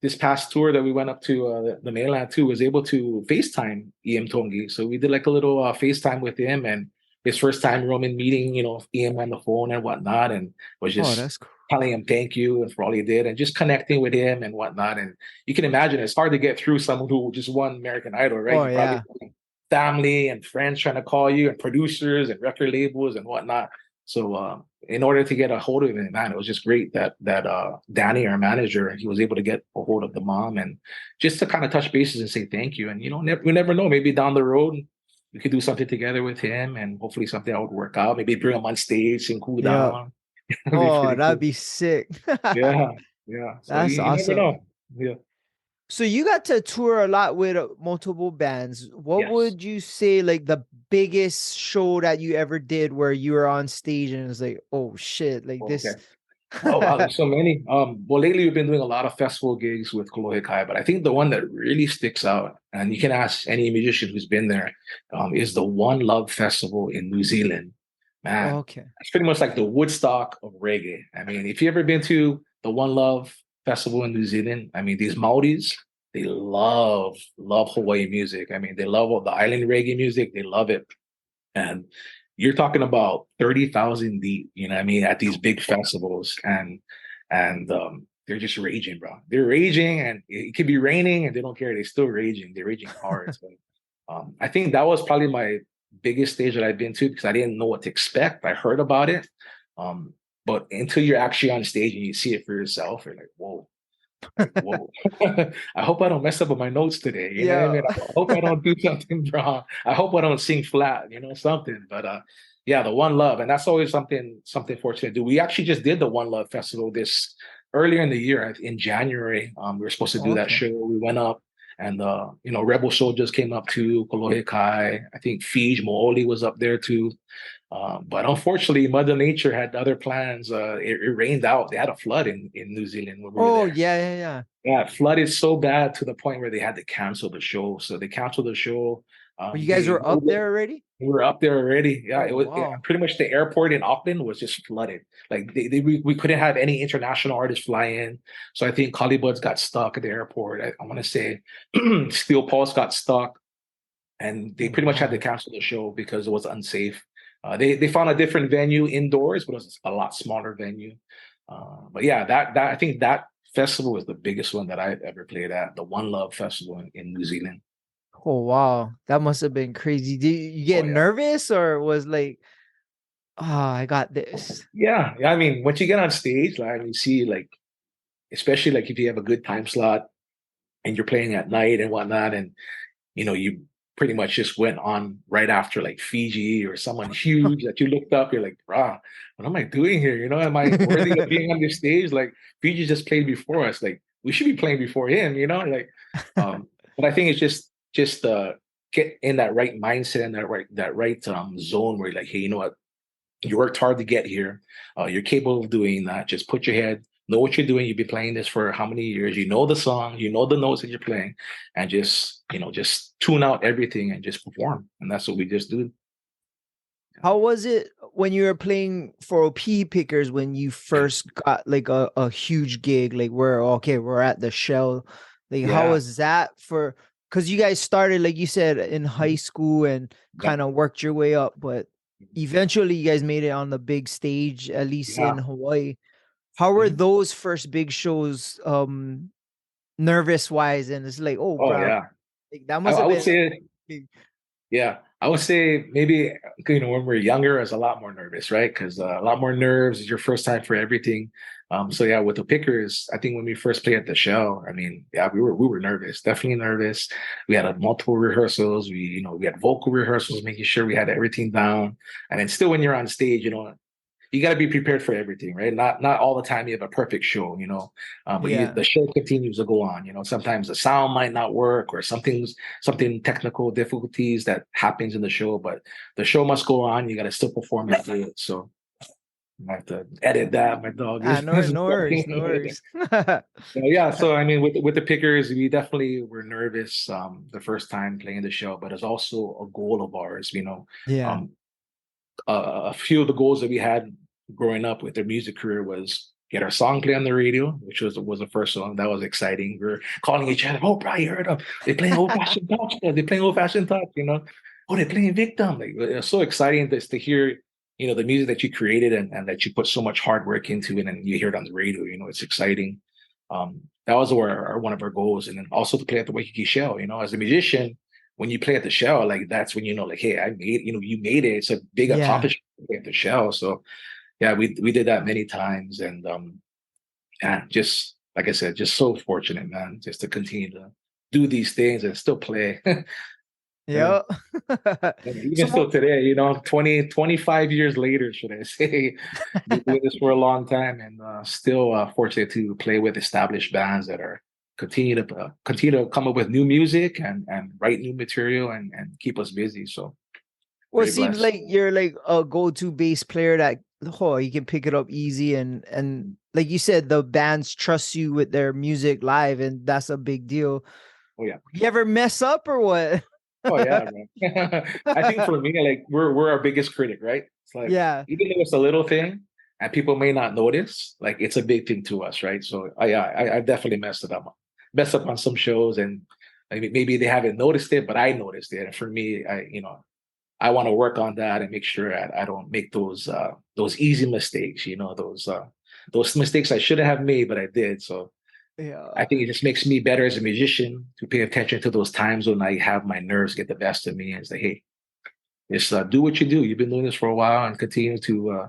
this past tour that we went up to the mainland too was able to FaceTime EM Tongi. So we did like a little FaceTime with him, and his first time Roman meeting, you know, EM on the phone and whatnot, and was Oh, just that's cool. telling him thank you and for all he did and just connecting with him and whatnot. And you can imagine it's hard to get through someone who just won American Idol, right? Oh You probably yeah. have family and friends trying to call you and producers and record labels and whatnot. So in order to get a hold of him, man, it was just great that Danny, our manager, he was able to get a hold of the mom and just to kind of touch bases and say thank you. And you know, we never know. Maybe down the road we could do something together with him, and hopefully something that would work out. Maybe bring him on stage and cool Yeah. down. That'd be Oh, pretty that'd cool. be sick. Yeah, yeah. So That's you never awesome. know. Yeah. So you got to tour a lot with multiple bands. What Yes. would you say like the biggest show that you ever did where you were on stage and it's like, oh shit, like Okay. this? Oh wow, there's so many. Well, lately we've been doing a lot of festival gigs with Kolohe Kai, but I think the one that really sticks out, and you can ask any musician who's been there, is the One Love Festival in New Zealand. Man, Okay. it's pretty much like the Woodstock of reggae. I mean, if you ever been to the One Love Festival in New Zealand, I mean, these Maoris, they love Hawaii music. I mean, they love all the island reggae music. They love it. And you're talking about 30,000 deep, you know what I mean, at these big festivals. And they're just raging, bro. They're raging and it could be raining and they don't care. They're still raging. They're raging hard. So I think that was probably my biggest stage that I've been to because I didn't know what to expect. I heard about it. Um, but until you're actually on stage and you see it for yourself, you're like, whoa, like, whoa. I hope I don't mess up with my notes today. You know what I Yeah. mean? I hope I don't do something wrong. I hope I don't sing flat, you know, something. But yeah, the One Love. And that's always something fortunate to do. We actually just did the One Love Festival this earlier in the year, in January. We were supposed to do that Okay. show. We went up and you know, Rebel Soldiers came up too, Kolohe Kai. I think Fij Mooli was up there too. But unfortunately, Mother Nature had other plans. It rained out. They had a flood in New Zealand when we were Oh there. yeah, yeah, yeah. Yeah, it flooded so bad to the point where they had to cancel the show. So they canceled the show. Well, you guys They were up moved it. there already? We were up there already. Yeah, Oh it was wow. pretty much the airport in Auckland was just flooded. Like we couldn't have any international artists fly in. So I think Collybuds got stuck at the airport. I want to say Steel Pulse got stuck, and they Oh pretty much had to wow. cancel the show because it was unsafe. They found a different venue indoors, but it was a lot smaller venue. But yeah, that I think that festival was the biggest one that I've ever played at, the One Love Festival in New Zealand. Oh wow. That must have been crazy. Did you Oh get yeah, nervous or was like, oh, I got this? yeah, yeah. I mean, once you get on stage, like you see, like especially like if you have a good time slot and you're playing at night and whatnot, and you know you pretty much just went on right after like Fiji or someone huge that you looked up. You're like, "Rah, what am I doing here? You know, am I worthy of being on this stage? Like Fiji just played before us. Like we should be playing before him. You know, like." But I think it's just get in that right mindset and that right zone where you're like, hey, you know what? You worked hard to get here. You're capable of doing that. Just put your head, know what you're doing. You've been playing this for how many years? You know the song, you know the notes that you're playing, and just just tune out everything and just perform. And that's what we just do. How was it when you were playing for OP Pickers when you first got like a huge gig? Like we're okay, we're at the Shell. Like how Yeah, was that for because you guys started, like you said, in high mhm, school and yeah, kind of worked your way up, but eventually you guys made it on the big stage, at least in yeah. Hawaii. How were Mhm. those first big shows, nervous wise? And it's like, oh, Oh bro, yeah. like, that I, must I have would been say big. Yeah, I would say maybe when we're younger, it's a lot more nervous, right? Because a lot more nerves. It's your first time for everything. So yeah, with the pickers, I think when we first played at the show, I mean, yeah, we were nervous, definitely nervous. We had multiple rehearsals. We had vocal rehearsals, making sure we had everything down. And then still, when you're on stage, you got to be prepared for everything, right? Not all the time you have a perfect show, but Yeah. the show continues to go on. Sometimes the sound might not work or something technical difficulties that happens in the show, but the show must go on. You got to still perform and do it. So I have to edit that. My dog Ah, is. no worries, no worries. Yeah, so I mean, with the pickers, we definitely were nervous the first time playing the show, but it's also a goal of ours. Yeah. Um, a few of the goals that we had growing up with their music career was get our song play on the radio, which was the first song. That was exciting. We are calling each other, oh, bro, you heard them. They're playing old fashioned touch. They're playing old fashioned touch. Oh, they're playing victim. Like, it's so exciting to hear, the music that you created and that you put so much hard work into it and you hear it on the radio. It's exciting. That was one of our goals. And then also to play at the Waikiki Shell, as a musician, when you play at the Shell, like that's when like, hey, you made it. It's a big Yeah. accomplishment to play at the Shell. So yeah, we did that many times, and yeah, just like I said, just so fortunate, man, just to continue to do these things and still play. Yeah. Yeah. And even So still today, 25 years later, should I say, been doing this for a long time and still fortunate to play with established bands that are continue to come up with new music and write new material and keep us busy. So well, it very seems blessed. like you're like a go-to bass player that you can pick it up easy and like you said, the bands trust you with their music live, and that's a big deal. Oh yeah. You ever mess up or what? Oh yeah, man. I think for me, like we're our biggest critic, right? It's like Yeah. even though it's a little thing and people may not notice, like it's a big thing to us, right? So I definitely messed up on some shows, and maybe they haven't noticed it, but I noticed it. And for me, I want to work on that and make sure I don't make those easy mistakes, those mistakes I shouldn't have made, but I did. So I Yeah. think it just makes me better as a musician to pay attention to those times when I have my nerves get the best of me and say, hey, just do what you do. You've been doing this for a while and continue to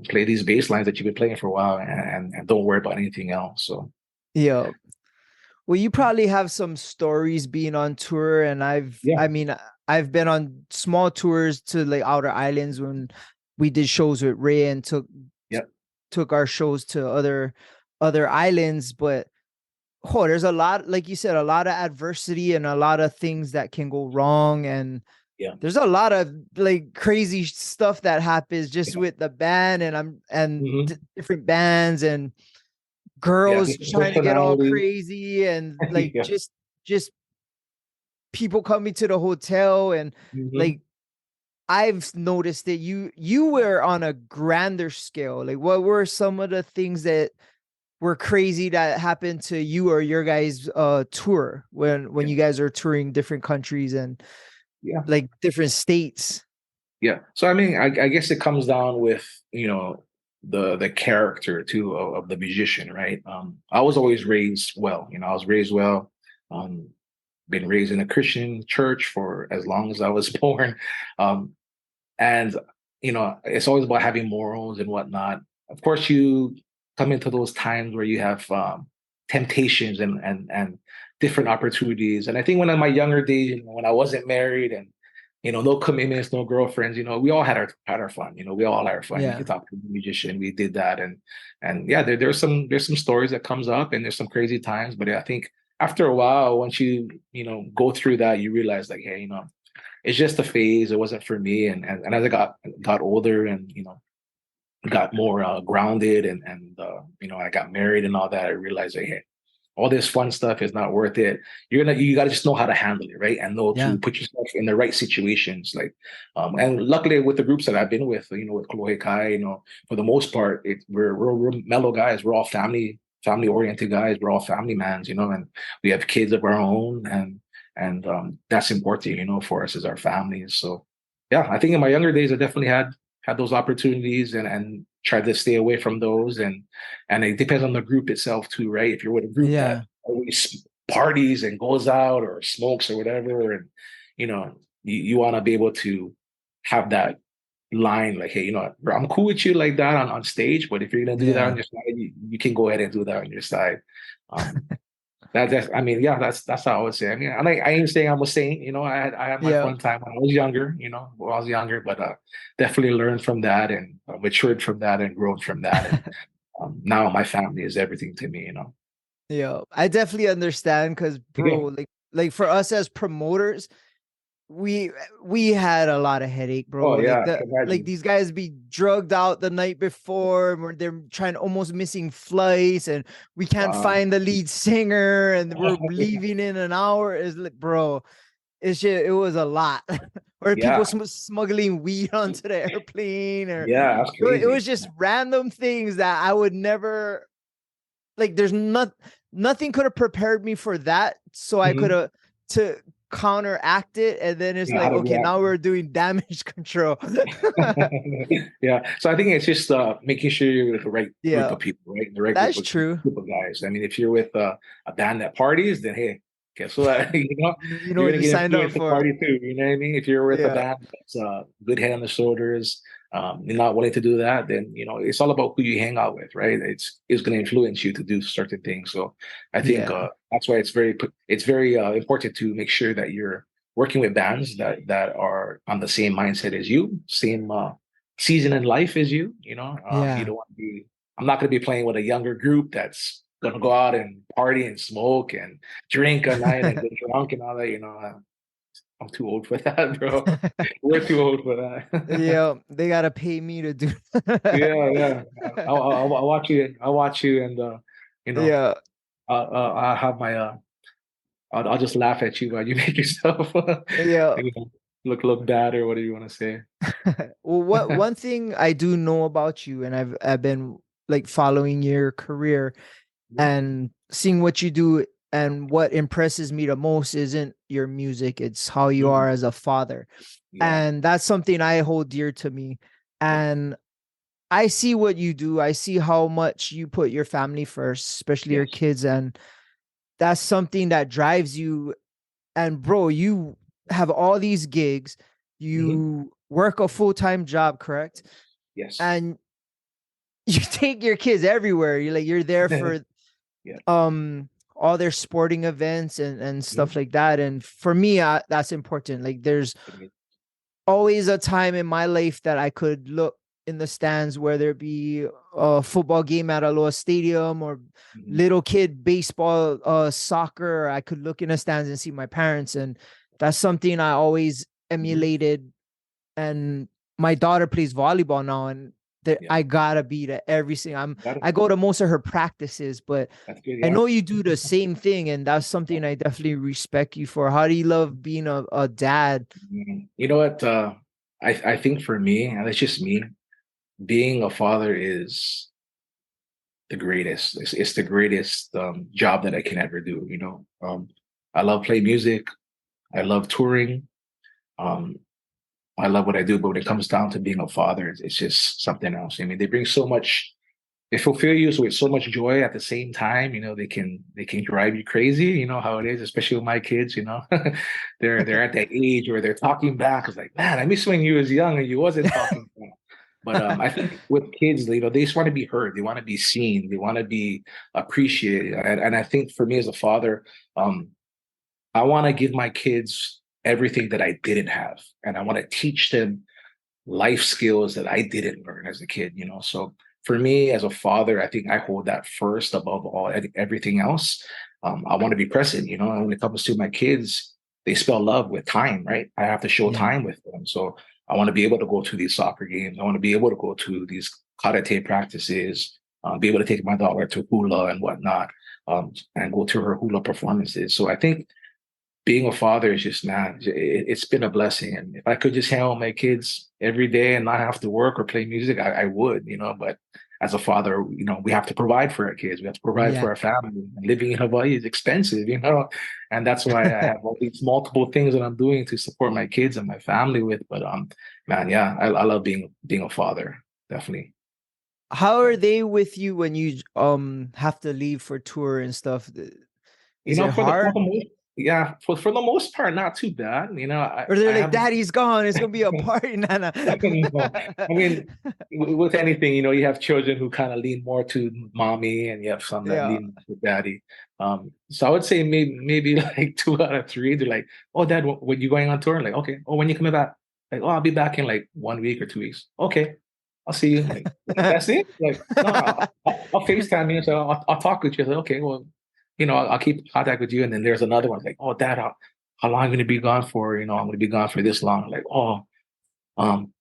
play these bass lines that you've been playing for a while and don't worry about anything else. So Yeah. Well, you probably have some stories being on tour, and yeah, I mean, I've been on small tours to like outer islands when we did shows with Ray and yeah, took our shows to other islands. But there's a lot, like you said, a lot of adversity and a lot of things that can go wrong, and yeah, there's a lot of like crazy stuff that happens just yeah. with the band and Hmm. different bands and Yeah, girls different trying to get all personalities. crazy and like Yeah. just people coming to the hotel and Hmm. like I've noticed that you were on a grander scale. Like what were some of the things that were crazy that happened to you or your guys tour when Yeah. you guys are touring different countries and Yeah. like different states? Yeah. So I mean, I guess it comes down with, the character too of the musician, right? I was always raised well, I was raised well, um, been raised in a Christian church for as long as I was born. Um, and it's always about having morals and whatnot. Of course, you come into those times where you have temptations and different opportunities. And I think when in my younger days, when I wasn't married and no commitments, no girlfriends, we all had our fun. We all had our fun. You Yeah. could talk to the musician. We did that, and yeah, there's some stories that comes up, and there's some crazy times. But I think after a while, once go through that, you realize like, hey, it's just a phase. It wasn't for me. And as I got older and got more grounded and I got married and all that, I realized like, hey, all this fun stuff is not worth it. You gotta just know how to handle it, right? And know Yeah. to put yourself in the right situations. Like, and luckily with the groups that I've been with, with Kolohe Kai, for the most part, we're mellow guys. We're all family oriented guys. We're all family mans, and we have kids of our own, and that's important, for us as our families. So, yeah, I think in my younger days, I definitely had those opportunities and tried to stay away from those and it depends on the group itself too, right? If you're with a group that Yeah. always parties and goes out or smokes or whatever, and you want to be able to have that line, like, hey, bro, I'm cool with you like that on stage, but if you're gonna do that on Yeah. your side, you can go ahead and do that on your side. Um, that's I mean, yeah, that's how I would say. I mean, I ain't saying I'm a saint, I had my Yeah. fun time when I was younger, but definitely learned from that and matured from that and grown from that. And now my family is everything to me. Yeah. I definitely understand because, Yeah. bro, like for us as promoters, we we had a lot of headache, bro. Oh Like yeah, I can imagine. these guys be drugged out the night before, or they're trying almost missing flights, and we can't Wow. find the lead singer, and we're leaving in an hour. Is like, bro, it was a lot. Or people Yeah, smuggling weed onto the airplane, or yeah, that's it was crazy. just random things that I would never like. There's nothing could have prepared me for that, so I could Mhm. have to counteract it, and then it's Yeah, how like, to okay, react. now we're doing damage control. Yeah, so I think it's just making sure you're with the right group Yeah, of people, right? The right group that's of true. guys. I mean, if you're with a band that parties, then hey, guess what? You know You're what gonna you get signed up influenced to for. party too. You know what I mean? If you're with a Yeah, band that's good head on the shoulders, you're not willing to do that, then it's all about who you hang out with, right? It's gonna influence you to do certain things. So I think yeah, that's why it's very important to make sure that you're working with bands that are on the same mindset as you, same season in life as you. You yeah. don't want to be. I'm not going to be playing with a younger group that's going to go out and party and smoke and drink at night and get drunk and all that. I'm too old for that, bro. We're too old for that. Yeah, they gotta pay me to do. Yeah, yeah. I'll watch you. I'll watch you, and you know, Yeah, I'll have my I'll just laugh at you while you make yourself yeah. you know, look bad or whatever you want to say. Well, what one thing I do know about you, and I've been like following your career Mhm. and seeing what you do, and what impresses me the most isn't your music, it's how you are Mhm. as a father. Yeah, And that's something I hold dear to me. yeah, And I see what you do. I see how much you put your family first, especially your yes. kids, and that's something that drives you. And bro, you have all these gigs, Hmm. you work a full-time job, correct? Yes. And you take your kids everywhere. You're there for Yeah. um all their sporting events and stuff Mhm. like that. And for me, that's important. Like there's It is. always a time in my life that I could look in the stands, whether it be a football game at a little stadium, or Mhm. little kid baseball, soccer. I could look in the stands and see my parents, and that's something I always Mhm. emulated. And my daughter plays volleyball now, and Yeah. I gotta be to every single. Got it. I go to most of her practices, but That's good. I Yeah. know you do the same thing, and that's something I definitely respect you for. How do you love being a dad? You know what? I think for me, and it's just me, being a father is the greatest. It's the greatest job that I can ever do. I love playing music. I love touring. Um, I love what I do, but when it comes down to being a father, it's just something else. I mean, they bring so much. They fulfill you with so much joy at the same time. They can drive you crazy. You know how it is, especially with my kids. They're at that age where they're talking back. It's like, man, I miss when you was young and you wasn't talking back. But I think with kids, they just want to be heard. They want to be seen. They want to be appreciated. And I think for me as a father, um, I want to give my kids everything that I didn't have, and I want to teach them life skills that I didn't learn as a kid. So for me as a father, I think I hold that first above all everything else. I want to be present, and when it comes to my kids, they spell love with time, right? I have to show Yeah. time with them. So I want to be able to go to these soccer games. I want to be able to go to these karate practices, be able to take my daughter to hula and whatnot, and go to her hula performances. So I think being a father is just, man, it's been a blessing. And if I could just hang out with my kids every day and not have to work or play music, I would, but as a father, we have to provide for our kids. We have to provide Yeah. for our family. And living in Hawaii is expensive, and that's why I have all these multiple things that I'm doing to support my kids and my family with. But man, yeah, I love being a father, definitely. How are they with you when you have to leave for tour and stuff? Is it For the hard? most, yeah, for the most part, not too bad. Or they're I like, have. Daddy's gone. It's gonna be a party, Nana. No. I mean, with anything, you have children who kind of lean more to mommy, and you have some that Yeah. lean to daddy. So I would say maybe like 2 out of 3. They're like, "Oh, Dad, when you going on tour?" Like, okay. Oh, when you coming back? Like, oh, I'll be back in like 1 week or 2 weeks. Okay, I'll see you. Like, that's it. Like, no, I'll FaceTime you. So I'll talk with you. Like, okay, well, I'll keep contact with you. And then there's another one like, oh, Dad, how long are you going to be gone for? I'm going to be gone for this long. Like, oh. Um,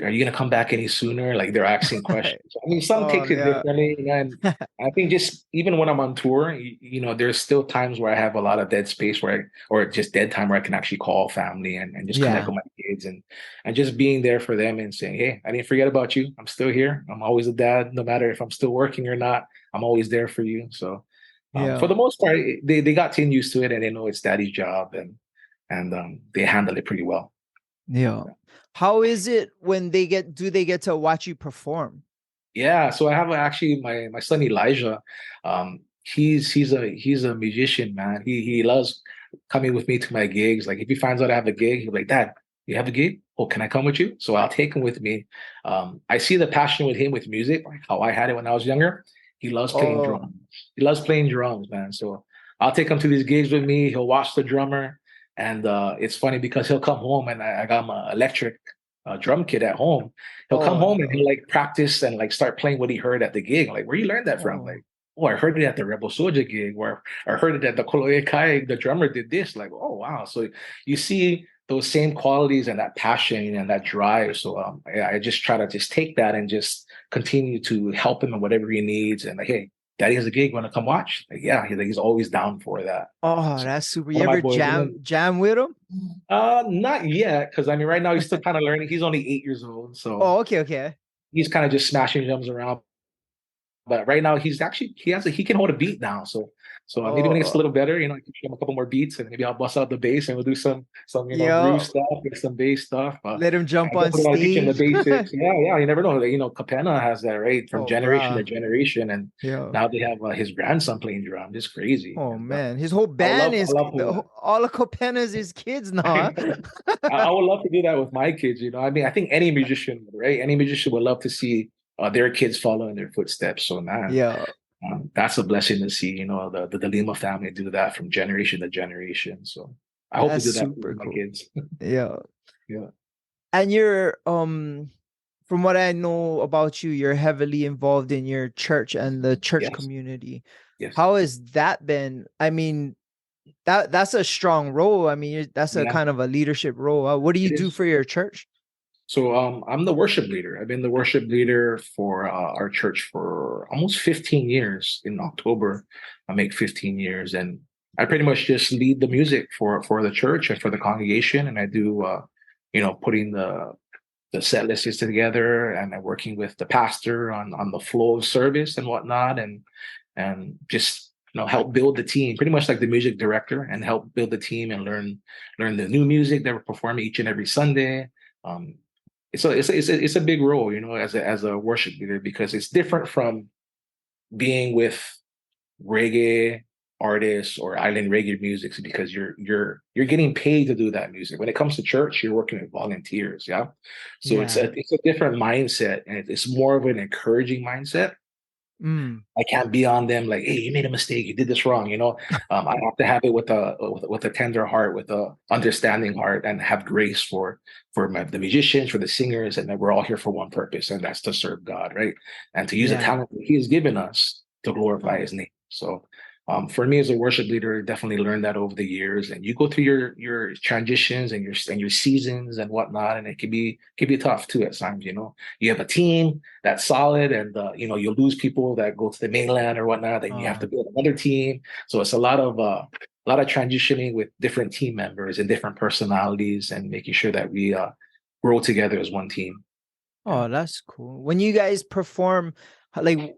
are you gonna come back any sooner? Like they're asking questions. I mean, some Oh take it yeah. differently, and I think just even when I'm on tour, there's still times where I have a lot of dead space or just dead time where I can actually call family and just connect Yeah. with my kids and just being there for them and saying, hey, I didn't forget about you. I'm still here. I'm always a dad, no matter if I'm still working or not. I'm always there for you. So for Yeah. the most part, they got too used to it and they know it's daddy's job and they handle it pretty well. Yeah. How is it when do they get to watch you perform? Yeah, so I have actually my son Elijah. He's a musician, man. He loves coming with me to my gigs. Like if he finds out I have a gig, he'll be like, Dad, you have a gig? Oh, can I come with you? So I'll take him with me. I see the passion with him with music, like how I had it when I was younger. He loves playing Oh, drums. He loves playing drums, man. So I'll take him to these gigs with me. He'll watch the drummer, and it's funny because he'll come home and I got my electric drum kit at home. He'll come oh home and no. he'll like practice and like start playing what he heard at the gig. Like, where you learned that from? Oh. Like, oh, I heard it at the Rebel Soldier gig, where I heard it at the Kolohe Kai, the drummer did this. Like, oh wow. So you see those same qualities and that passion and that drive. So I just try to just take that and just continue to help him in whatever he needs. And like, hey, Daddy has a gig. Want to come watch? Like, yeah, he's always down for that. Oh, So that's super. one You of my ever boys, jam with him? not yet, because I mean, right now he's still kind of learning. He's only 8 years old, so Oh, okay, okay. he's kind of just smashing drums around. But right now he can hold a beat now. So maybe when he gets a Oh, little better, I can show him a couple more beats and maybe I'll bust out the bass and we'll do some groove yo, stuff and some bass stuff. But let him I jump on definitely want to teach him the stage. basics. Yeah, yeah, you never know. Like, Capena has that right from Oh, generation to bruh. generation, and Yo. now they have his grandson playing drum. It's crazy, Oh and man, his whole band I is love to. all of Copena's his kids now. I Huh? would love to do that with my kids. I mean, I think any musician, right? Any musician would love to see their kids follow in their footsteps. So, man, Yeah, that's a blessing to see. The Lima family do that from generation to generation. So, I hope to that's do that with super my cool. kids. Yeah. Yeah. And you're from what I know about you, you're heavily involved in your church and the church Yes. community. Yes. How has that been? I mean, that's a strong role. I mean, that's a Yeah. kind of a leadership role. What do you It do is. for your church? So, I'm the worship leader. I've been the worship leader for our church for almost 15 years. In October, I make 15 years, and I pretty much just lead the music for the church and for the congregation, and I do putting the set lists together and I'm working with the pastor on the flow of service and whatnot and just help build the team, pretty much like the music director, and help build the team and learn the new music that we're performing each and every Sunday. um it's a big role, as a worship leader, because it's different from being with reggae artists or island reggae music, because you're getting paid to do that music. When it comes to church, you're working with volunteers, yeah. So it's Yeah. a different mindset, and it's more of an encouraging mindset. Mm. I can't be on them like, hey, you made a mistake, you did this wrong. I have to have it with a tender heart, with a understanding heart, and have grace for the musicians, for the singers, and that we're all here for one purpose, and that's to serve God, right? And to use the Yeah. talent that He has given us to glorify His name. So For me as a worship leader, I definitely learned that over the years. And you go through your transitions and your seasons and whatnot, and it can be tough too at times. You know, you have a team that's solid, and you know you lose people that go to the mainland or whatnot. Then you have to Oh, build another team. So it's a lot of transitioning with different team members and different personalities, and making sure that we grow together as one team. Yeah. oh, that's cool. When you guys perform, like,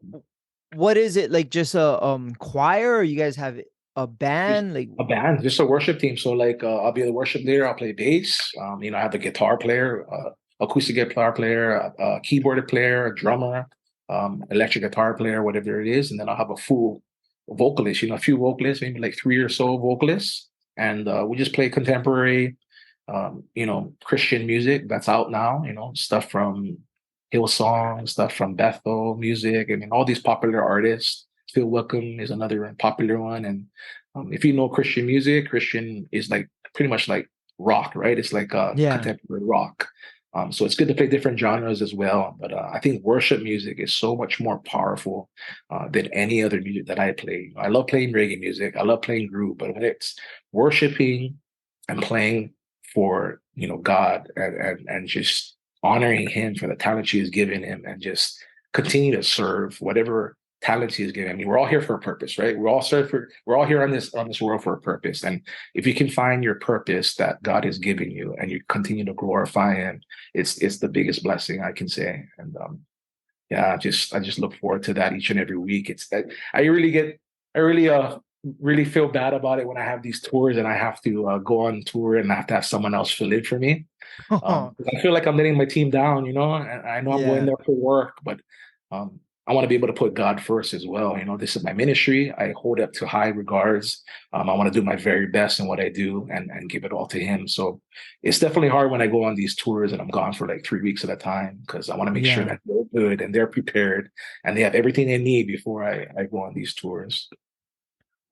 what is it like? Just a choir, or you guys have a Just band? Like, a band, just a worship team. So like I'll be the worship leader. I'll play bass. You know, I have a guitar player, acoustic guitar player, a keyboard player, a drummer, electric guitar player, whatever it is, and then I'll have a full vocalist. You know, a few vocalists, maybe like three or so vocalists, and we just play contemporary, you know, Christian music that's out now. You know, stuff from Hillsong, stuff from Bethel music. I mean, all these popular artists. Phil Wickham is another popular one, and if you know Christian music, Christian is like pretty much like rock, right? It's like yeah, contemporary rock. So it's good to play different genres as well. But I think worship music is so much more powerful than any other music that I play. I love playing reggae music. I love playing groove, but when it's worshiping and playing for God and just honoring Him for the talent He has given Him and just continue to serve whatever talents He has given. I mean, we're all here for a purpose, right? We're all here on this world for a purpose. And if you can find your purpose that God has given you and you continue to glorify Him, it's the biggest blessing I can say. And yeah, I just look forward to that each and every week. It's that I really feel bad about it when I have these tours and I have to go on tour and I have to have someone else fill in for me. 'Cause I feel like I'm letting my team down, you know, and I know I'm going yeah. there for work, but um, I want to be able to put God first as well. You know, this is my ministry. I hold up to high regards. I want to do my very best in what I do and give it all to Him. So it's definitely hard when I go on these tours and I'm gone for like 3 weeks at a time because I want to make sure Yeah. that they're good and they're prepared and they have everything they need before I go on these tours.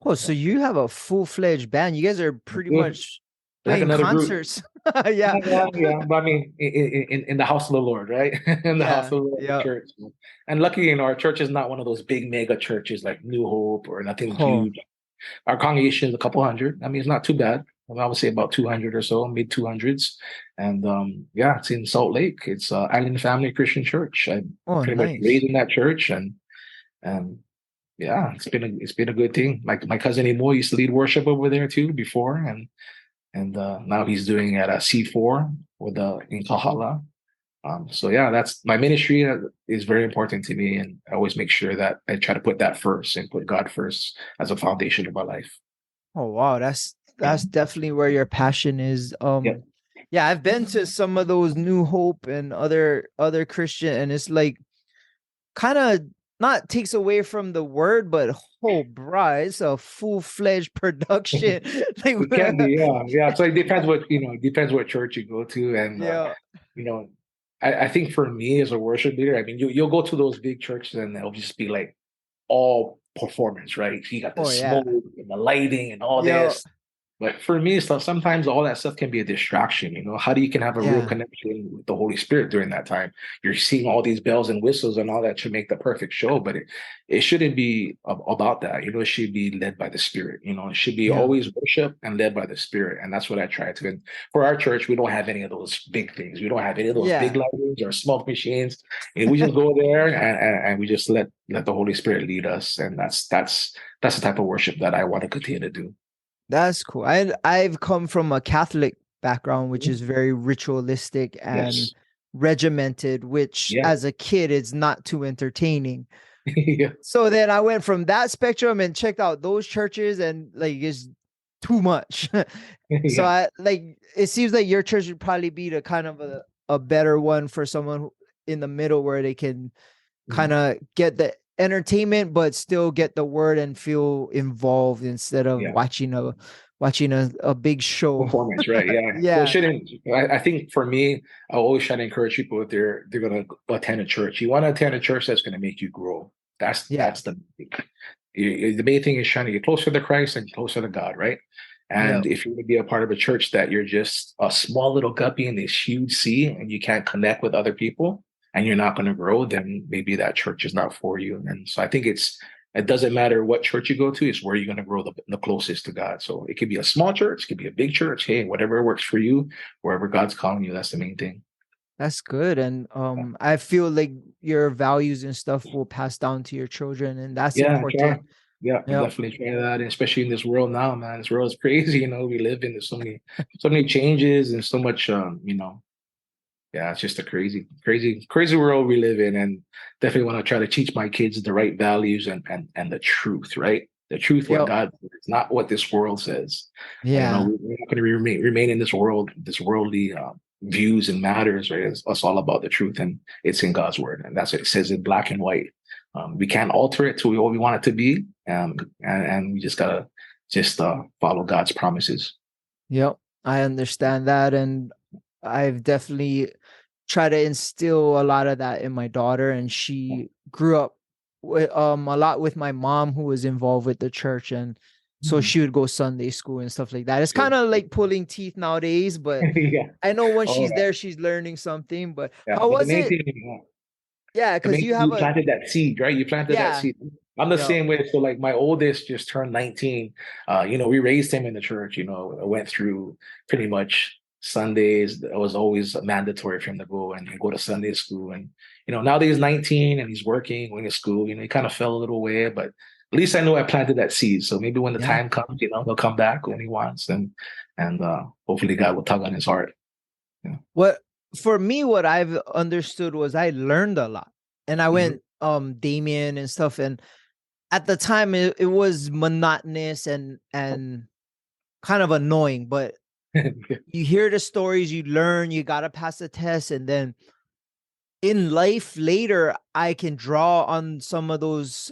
Oh, Yeah. so you have a full-fledged band. You guys are pretty Yeah. much Like playing another group. concerts. Yeah. Yeah. But I mean, in the house of the Lord, right? In the house Yeah. of the Lord, the Yeah. church. And luckily, our church is not one of those big mega churches like New Hope or nothing Oh, huge. Our congregation is a couple hundred. I mean, it's not too bad. I would say about 200 or so, mid 200s. And yeah, it's in Salt Lake. It's Island Family Christian Church. I oh, pretty much raised nice. in that church, and yeah, it's been a good thing. Like my cousin Emo used to lead worship over there too before, and now he's doing it at a C4 with in Kahale. So yeah, that's my ministry is very important to me, and I always make sure that I try to put that first and put God first as a foundation of my life. Oh, wow. That's Yeah, that's definitely where your passion is. yeah, Yeah, I've been to some of those New Hope and other Christian, and it's like kind of not takes away from the word, but oh, bruh, it's a full-fledged production. Like, it can be. Yeah, yeah. So it depends it depends what church you go to, and yeah. you know, I think for me as a worship leader, I mean, you'll go to those big churches and it'll just be like all performance, right? You got the Oh, yeah. smoke and the lighting and all Yeah. this. But for me, so sometimes all that stuff can be a distraction. You know, how do you can have a real Yeah. connection with the Holy Spirit during that time? You're seeing all these bells and whistles and all that should make the perfect show, but it shouldn't be about that. You know, it should be led by the Spirit. You know, it should be Yeah. always worship and led by the Spirit, and that's what I try to. And for our church, we don't have any of those big things. We don't have any of those big Yeah. lightings or smoke machines. And we just go there and we just let the Holy Spirit lead us, and that's the type of worship that I want to continue to do. That's cool. I've come from a Catholic background, which Mhm. is very ritualistic and Yes. regimented, which Yeah. as a kid is not too entertaining. Yeah. So then I went from that spectrum and checked out those churches, and like it's too much. So Yeah. I like it seems like your church would probably be the kind of a better one for someone in the middle where they can kind Mhm. of get the entertainment but still get the word and feel involved instead of Yeah. watching a big show. Performance, right? Yeah. So it Yeah. shouldn't. I think for me, I always try to encourage people if they're going to attend a church. You want to attend a church that's going to make you grow. Yeah. That's the main thing is trying to get closer to Christ and closer to God, right? Yeah. And if you're going to be a part of a church that you're just a small little guppy in this huge sea and you can't connect with other people and you're not going to grow, then maybe that church is not for you. And so It doesn't matter what church you go to, it's where you're going to grow the closest to God. So it could be a small church, it could be a big church. Hey, whatever works for you, wherever God's calling you, that's the main thing. That's good. And Yeah, I feel like your values and stuff will pass down to your children, and that's yeah, I try. important. Yeah, I Yep. definitely try that, and especially in this world now, man. This world is crazy. We live in. There's so many changes and so much. Yeah, it's just a crazy, crazy, crazy world we live in, and definitely want to try to teach my kids the right values and the truth, right? The truth, what Yep. God says, not what this world says. Yeah. We're not going to remain in this world, this worldly views and matters, right? It's all about the truth, and it's in God's word, and that's what it says in black and white. We can't alter it to what we want it to be, and we just gotta follow God's promises. Yep. I understand that. And I've definitely tried to instill a lot of that in my daughter. And she grew up with a lot with my mom, who was involved with the church. And so Mhm. she would go Sunday school and stuff like that. It's kind Good. of like pulling teeth nowadays, but Yeah. I know when All she's right. there, she's learning something. But Yeah. how But the was main it? thing, Yeah, the because main you thing, have you a, planted that seed, right? You planted that yeah, seed. I'm the yep, same way. So like my oldest just turned 19. We raised him in the church, I went through pretty much Sundays. It was always mandatory for him to go and go to Sunday school. And, now that he's 19 and he's working, going to school, he kind of fell a little way, but at least I know I planted that seed. So maybe when the yeah. time comes, he'll come back when he wants and hopefully God will tug on his heart. Yeah. What For me, what I've understood was I learned a lot. And I Mhm. went Damien and stuff, and at the time it was monotonous and kind of annoying, but you hear the stories, you learn, you got to pass the test, and then in life later I can draw on some of those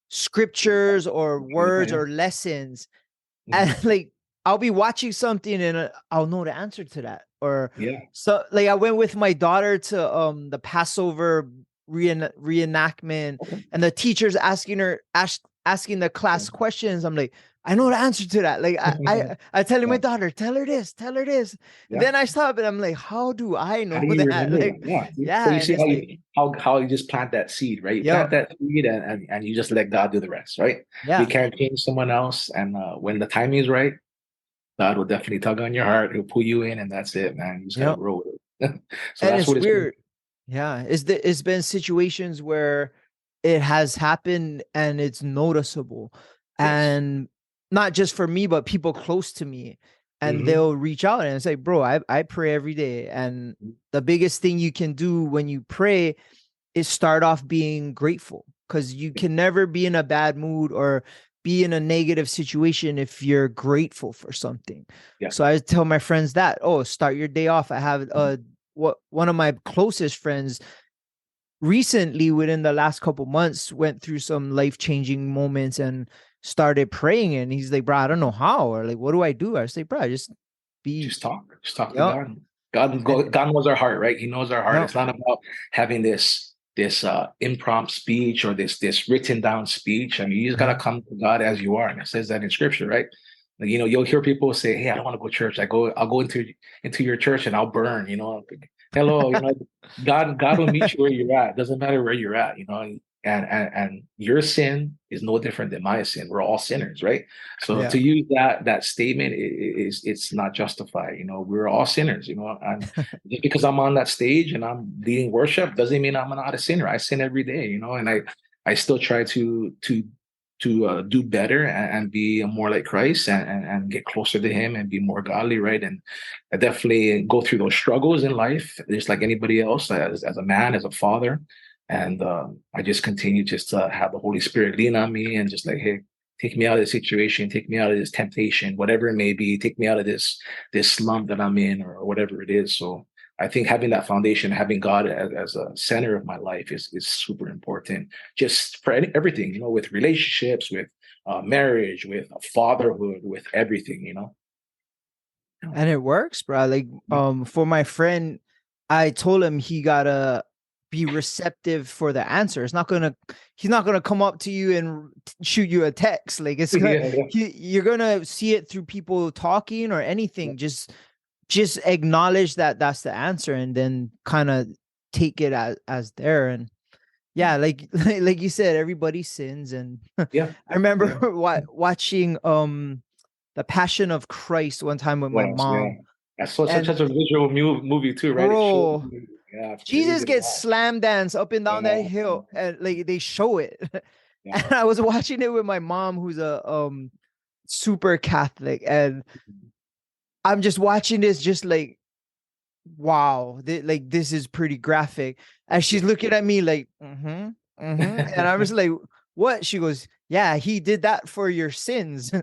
scriptures or Yeah, words yeah. or lessons, Mhm. and like I'll be watching something and I'll know the answer to that. Or Yeah. so like I went with my daughter to the Passover reenactment, Okay. and the teacher's asking the class questions. I'm like, I know the answer to that. Like I telling my Yeah. daughter, tell her this. And Yeah. then I stop and I'm like, how do I How know do you that? remember Like, that? Yeah. So yeah, you and see it's like, how you just plant that seed, right? You yo, plant that seed and you just let God do the rest, right? You yeah, can't change someone else. And when the timing is right, God will definitely tug on your heart. He'll pull you in, and that's it, man. You just gotta yep. grow with it. So And that's it's what it's been. weird. Yeah, it's been situations where it has happened and it's noticeable, Yes. and not just for me, but people close to me, and Hmm. they'll reach out and say, "Bro, I pray every day," and the biggest thing you can do when you pray is start off being grateful, because you can never be in a bad mood or be in a negative situation if you're grateful for something. Yeah. So I tell my friends that, oh, start your day off. I have one of my closest friends recently, within the last couple months, went through some life-changing moments and started praying, and he's like, bro, I don't know how, or like, what do I do? I say, bro, just be, Just talk. Just talk to yep, God. God, and God knows our heart, right? He knows our heart. yep, It's not about having this impromptu speech or this written down speech. I mean, you just gotta yeah, come to God as you are, and it says that in Scripture, right? Like, you'll hear people say, "Hey, I don't want to go to church. I'll go into your church and I'll burn." Hello, God will meet you where you're at. Doesn't matter where you're at, and your sin is no different than my sin. We're all sinners, right? So yeah, to use that statement it's not justified. We're all sinners. And just because I'm on that stage and I'm leading worship doesn't mean I'm not a sinner. I sin every day. And I still try to do better and be more like Christ and get closer to Him and be more godly, right? And I definitely go through those struggles in life, just like anybody else, as a man, as a father. And I just continue just to have the Holy Spirit lean on me and just like, hey, take me out of this situation, take me out of this temptation, whatever it may be, take me out of this slump that I'm in or whatever it is. So I think having that foundation, having God as a center of my life is super important. Just for everything, with relationships, with marriage, with fatherhood, with everything. and it works, bro. Like, for my friend, I told him he gotta be receptive for the answer. He's not gonna come up to you and shoot you a text. Like, Yeah, yeah. you're gonna see it through people talking or anything. Just acknowledge that that's the answer, and then kind of take it as there. And Yeah, like you said, everybody sins, and Yeah, I remember yeah. watching the Passion of Christ one time with my Yes, yeah. mom, That's so such, and such a visual movie too, right? It shows bro, you. Yeah, it's Jesus crazy. gets slam dance up and down that Yeah, hill, and like they show it. yeah, And I was watching it with my mom, who's a super Catholic, and I'm just watching this, just like, wow, like this is pretty graphic. And she's yeah. looking at me like, mm-hmm, mm-hmm. And I was like, what? She goes, yeah, he did that for your sins. Yeah.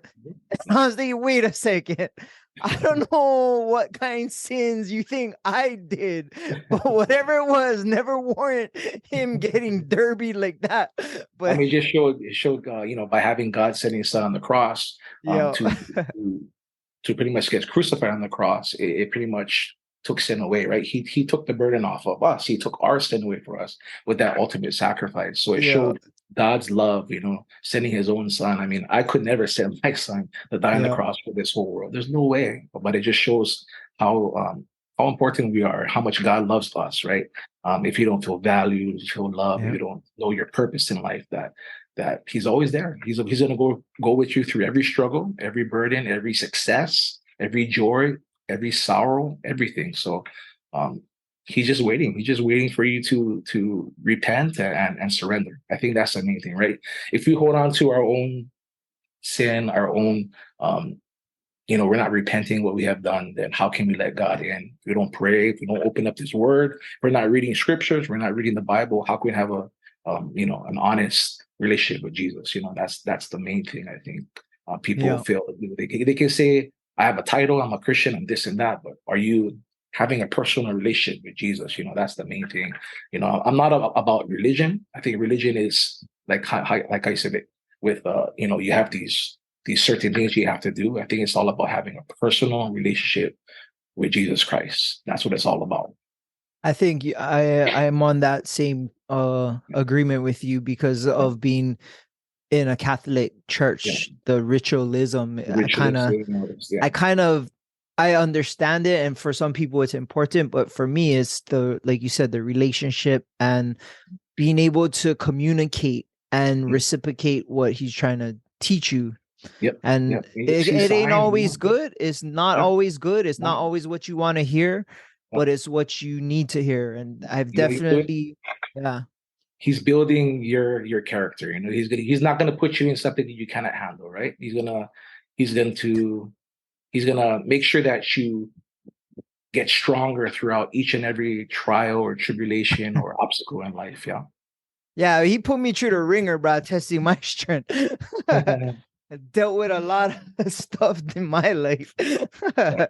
I was thinking, wait a second. I don't know what kind of sins you think I did, but whatever it was, never warrant him getting derby like that. I But mean, it showed by having God sending His Son on the cross, yeah, to pretty much get crucified on the cross, it pretty much took sin away, right? He took the burden off of us. He took our sin away for us with that ultimate sacrifice. So it yeah, showed God's love, sending His own Son. I mean, I could never send my son to die on the yeah, cross for this whole world. There's no way. But it just shows how important we are, how much God loves us, right? If you don't feel valued, if you feel love, if yeah, you don't know your purpose in life, that He's always there. He's gonna go with you through every struggle, every burden, every success, every joy, every sorrow, everything. So um He's just waiting. He's just waiting for you to repent and surrender. I think that's the main thing, right? If we hold on to our own sin, our own we're not repenting what we have done, then how can we let God in? If we don't pray, if we don't open up His Word, we're not reading scriptures, we're not reading the Bible. How can we have an honest relationship with Jesus? That's the main thing. I think people yeah. fail to do. They can say, "I have a title, I'm a Christian, I'm this and that," but are you having a personal relationship with Jesus? That's the main thing. I'm not about religion. I think religion is like I said it with you have these certain things you have to do. I think it's all about having a personal relationship with Jesus Christ. That's what it's all about. I think I am on that same agreement with you because Yeah, of being in a Catholic yeah. church, the ritualism. I kind of Ritualistic motives. Yeah, I kind of I understand it, and for some people it's important, but for me it's the, like you said, the relationship and being able to communicate and mm, reciprocate what he's trying to teach you. yep, And yep. And you see it ain't signs. always good. It's not Yeah, always good. It's yeah, not always what you want to hear, yeah. but it's what you need to hear. And I've You know, he's doing. definitely, yeah, He's building your character. He's not gonna put you in something that you cannot handle, right? He's going to he's gonna make sure that you get stronger throughout each and every trial or tribulation or obstacle in life. Yeah. yeah. He put me through the ringer, bro, testing my strength. I dealt with a lot of stuff in my life. Yeah.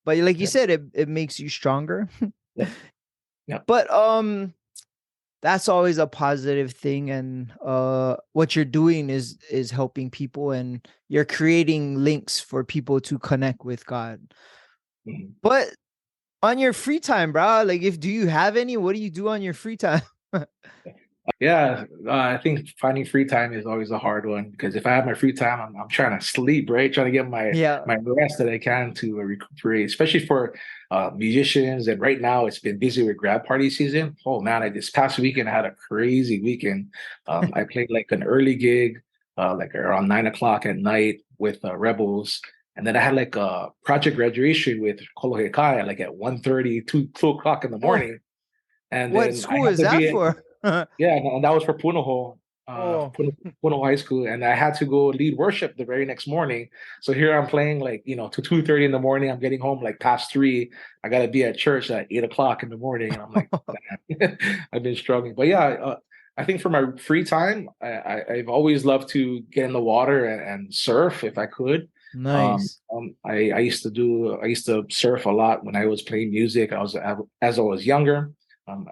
But like you Yeah. said, it makes you stronger. Yep. Yep. But that's always a positive thing, and what you're doing is helping people, and you're creating links for people to connect with God. Mhm. But on your free time, bro, like, if do you have any, what do you do on your free time? Yeah, I think finding free time is always a hard one because if I have my free time, I'm trying to sleep, right? Trying to get my Yeah. my rest that I can to recuperate, especially for musicians. And right now, it's been busy with grad party season. Oh man, this past weekend I had a crazy weekend. I played like an early gig, like around 9 o'clock at night with Rebels. And then I had like a project graduation with Kolohe Kai, like at 1:30, 2 o'clock in the Oh, morning. And what then I school had is to that be for? yeah, and that was for Punahou, Oh, Punahou High School, and I had to go lead worship the very next morning. So here I'm playing like to 2:30 in the morning. I'm getting home like past 3. I got to be at church at 8 o'clock in the morning, and I'm like, man, I've been struggling. But yeah, I think for my free time, I've always loved to get in the water and surf if I could. nice. I used to surf a lot when I was playing music. As I was younger.